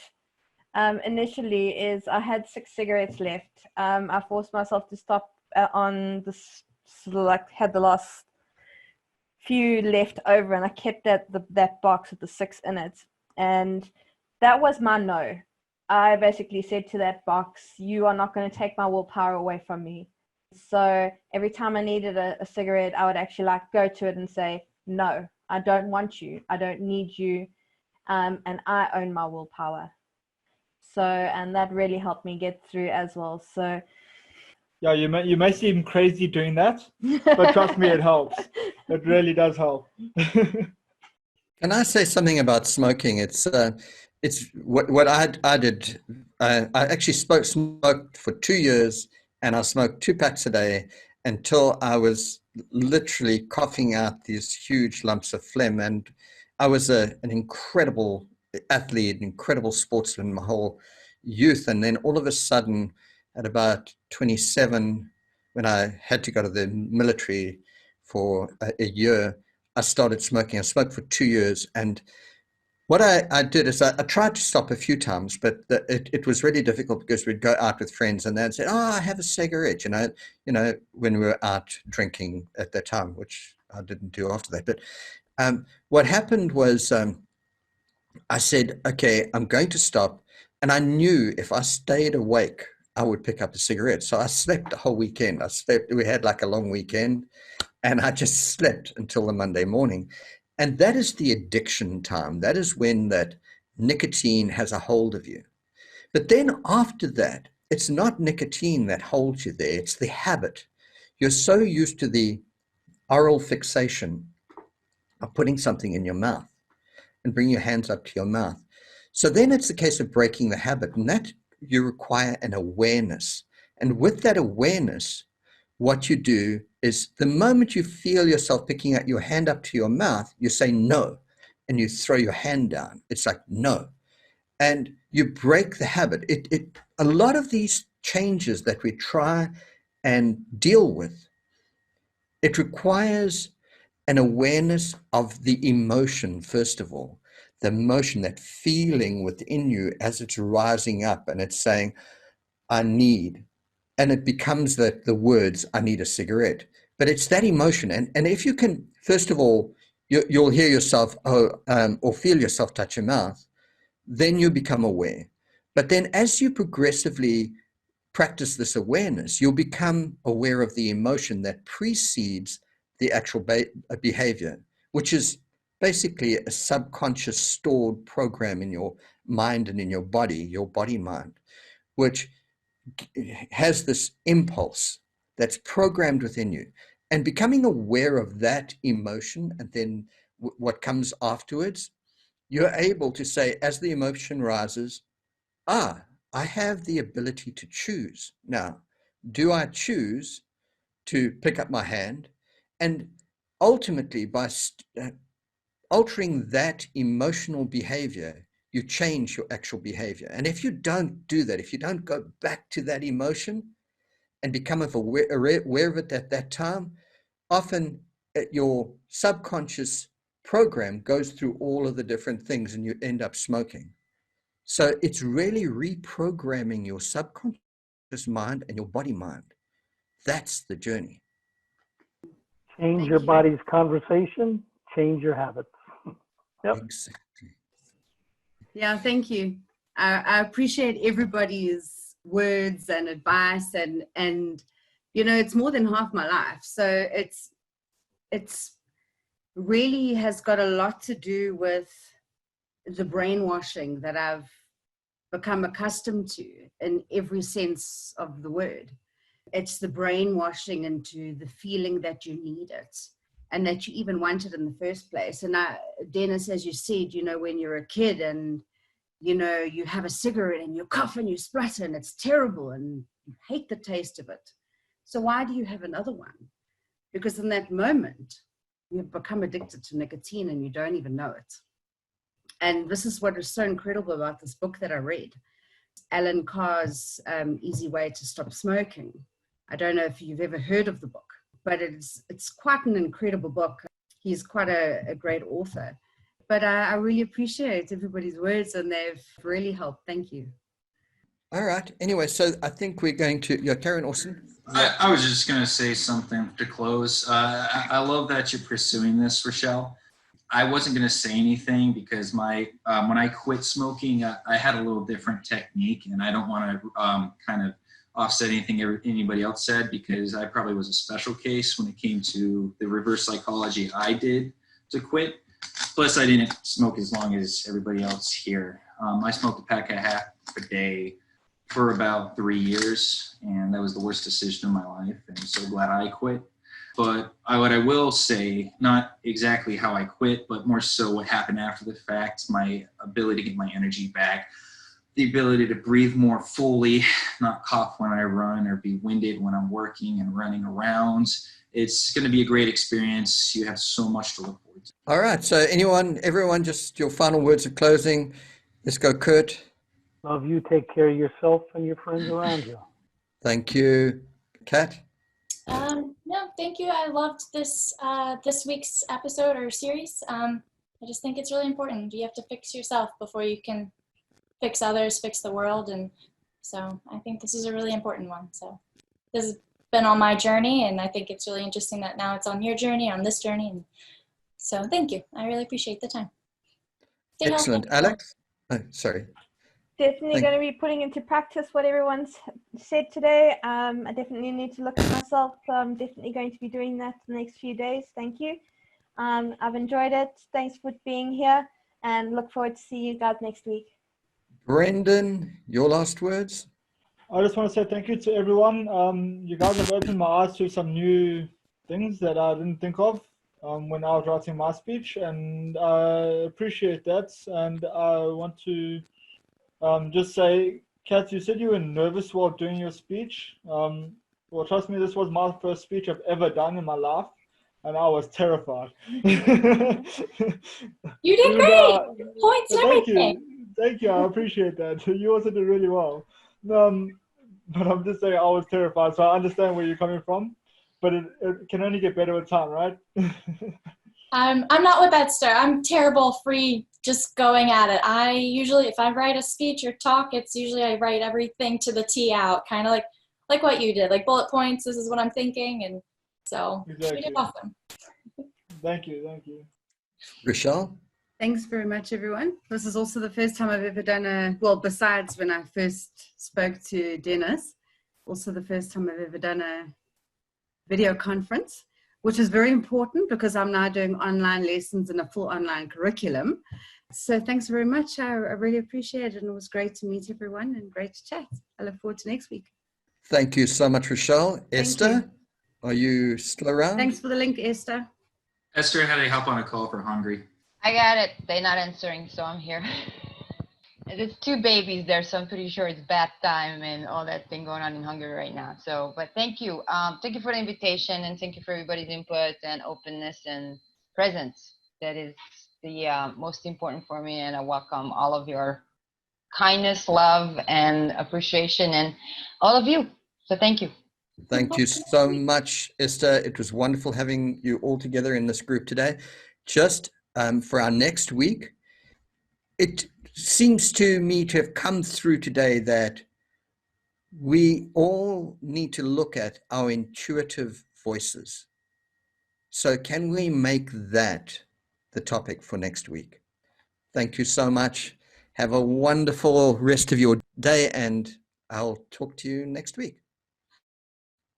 initially is I had 6 cigarettes left. I forced myself to stop on this, like had the last few left over, and I kept that box with the 6 in it, and that was my no. I basically said to that box, you are not going to take my willpower away from me. So every time I needed a cigarette, I would actually like go to it and say, no, I don't want you, I don't need you, and I own my willpower. So, and that really helped me get through as well. So yeah, you may seem crazy doing that, but trust me, it helps. It really does help. Can I say something about smoking? It's what I did. I actually smoked for 2 years, and I smoked 2 packs a day until I was literally coughing out these huge lumps of phlegm. And I was an incredible athlete, an incredible sportsman my whole youth. And then all of a sudden, at about 27, when I had to go to the military for a year, I started smoking. I smoked for 2 years. And what I did is I tried to stop a few times, but it was really difficult because we'd go out with friends and they'd say, oh, I have a cigarette, you know, when we were out drinking at that time, which I didn't do after that. But what happened was I said, okay, I'm going to stop. And I knew if I stayed awake, I would pick up a cigarette. So I slept the whole weekend. We had like a long weekend, and I just slept until the Monday morning. And that is the addiction time. That is when that nicotine has a hold of you. But then after that, it's not nicotine that holds you there. It's the habit. You're so used to the oral fixation of putting something in your mouth and bring your hands up to your mouth. So then it's a case of breaking the habit, and that you require an awareness. And with that awareness, what you do is the moment you feel yourself picking up your hand up to your mouth, you say no, and you throw your hand down. It's like no. And you break the habit. A lot of these changes that we try and deal with, it requires an awareness of the emotion, first of all. The emotion, that feeling within you as it's rising up and it's saying, I need, and it becomes the words, I need a cigarette. But it's that emotion. And if you can, first of all, you'll hear yourself or feel yourself touch your mouth, then you become aware. But then as you progressively practice this awareness, you'll become aware of the emotion that precedes the actual behavior, which is basically a subconscious stored program in your mind and in your body mind, which has this impulse that's programmed within you. And becoming aware of that emotion and then what comes afterwards, you're able to say, as the emotion rises, I have the ability to choose. Now, do I choose to pick up my hand? And ultimately, by altering that emotional behavior, you change your actual behavior. And if you don't do that, if you don't go back to that emotion and become aware of it at that time, often your subconscious program goes through all of the different things and you end up smoking. So it's really reprogramming your subconscious mind and your body mind. That's the journey. Change Thank your you. body's conversation, change your habits. Yep. Exactly. Yeah, thank you. I appreciate everybody's words and advice, and you know, it's more than half my life, so it's really has got a lot to do with the brainwashing that I've become accustomed to in every sense of the word. It's the brainwashing into the feeling that you need it and that you even want it in the first place. And Dennis, as you said, you know, when you're a kid and, you know, you have a cigarette and you cough and you splutter and it's terrible and you hate the taste of it. So why do you have another one? Because in that moment, you've become addicted to nicotine and you don't even know it. And this is what is so incredible about this book that I read, Alan Carr's Easy Way to Stop Smoking. I don't know if you've ever heard of the book, but it's quite an incredible book. He's quite a great author. But I really appreciate everybody's words, and they've really helped. Thank you. All right. Anyway, so I think we're going to, yeah, Karen Austin. I was just going to say something to close. I love that you're pursuing this, Rochelle. I wasn't going to say anything because when I quit smoking, I had a little different technique, and I don't want to kind of offset anything anybody else said, because I probably was a special case when it came to the reverse psychology I did to quit. Plus, I didn't smoke as long as everybody else here. I smoked a pack and a half a day for about 3 years, and that was the worst decision of my life, and I'm so glad I quit. But what I will say, not exactly how I quit, but more so what happened after the fact, my ability to get my energy back, the ability to breathe more fully, not cough when I run or be winded when I'm working and running around. It's going to be a great experience. You have so much to look forward to. All right. So everyone, just your final words of closing. Let's go, Kurt. Love you. Take care of yourself and your friends around you. Thank you. Kat? No, thank you. I loved this week's episode or series. I just think it's really important. You have to fix yourself before you can fix others, fix the world. And so I think this is a really important one. So this has been on my journey, and I think it's really interesting that now it's on your journey, on this journey. And so thank you. I really appreciate the time. Stay Excellent. healthy. Alex? Oh, sorry. Definitely going to be putting into practice what everyone's said today. I definitely need to look at myself. So I'm definitely going to be doing that in the next few days. Thank you. I've enjoyed it. Thanks for being here, and look forward to see you guys next week. Brendan, your last words? I just want to say thank you to everyone. You guys have opened my eyes to some new things that I didn't think of when I was writing my speech, and I appreciate that. And I want to just say, Kat, you said you were nervous while doing your speech. Well, trust me, this was my first speech I've ever done in my life, and I was terrified. You did great. Points and everything. Thank you. I appreciate that. You also did really well. But I'm just saying I was terrified, so I understand where you're coming from. But it can only get better with time, right? I'm not with that stir. I'm terrible free just going at it. I usually, if I write a speech or talk, it's usually I write everything to the T out, kind of like what you did, like bullet points. This is what I'm thinking, and so Exactly. you did awesome. Thank you. Rochelle? Thanks very much, everyone. This is also the first time I've ever done besides when I first spoke to Dennis, also the first time I've ever done a video conference, which is very important because I'm now doing online lessons in a full online curriculum. So thanks very much. I really appreciate it, and it was great to meet everyone and great to chat. I look forward to next week. Thank you so much, Rochelle. Esther, are you still around? Thanks for the link, Esther. Esther had to help on a call for Hungary. I got it. They're not answering, so I'm here. There's 2 babies there, so I'm pretty sure it's bath time and all that thing going on in Hungary right now. So, but thank you. Thank you for the invitation, and thank you for everybody's input and openness and presence. That is the most important for me, and I welcome all of your kindness, love, and appreciation, and all of you. So thank you. Thank you so much, Esther. It was wonderful having you all together in this group today. Just for our next week, it seems to me to have come through today that we all need to look at our intuitive voices. So can we make that the topic for next week? Thank you so much. Have a wonderful rest of your day, and I'll talk to you next week.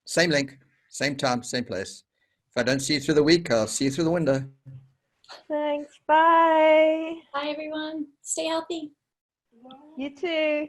Same link, same time, same place. If I don't see you through the week, I'll see you through the window. Thanks. Bye. Bye, everyone. Stay healthy. You too.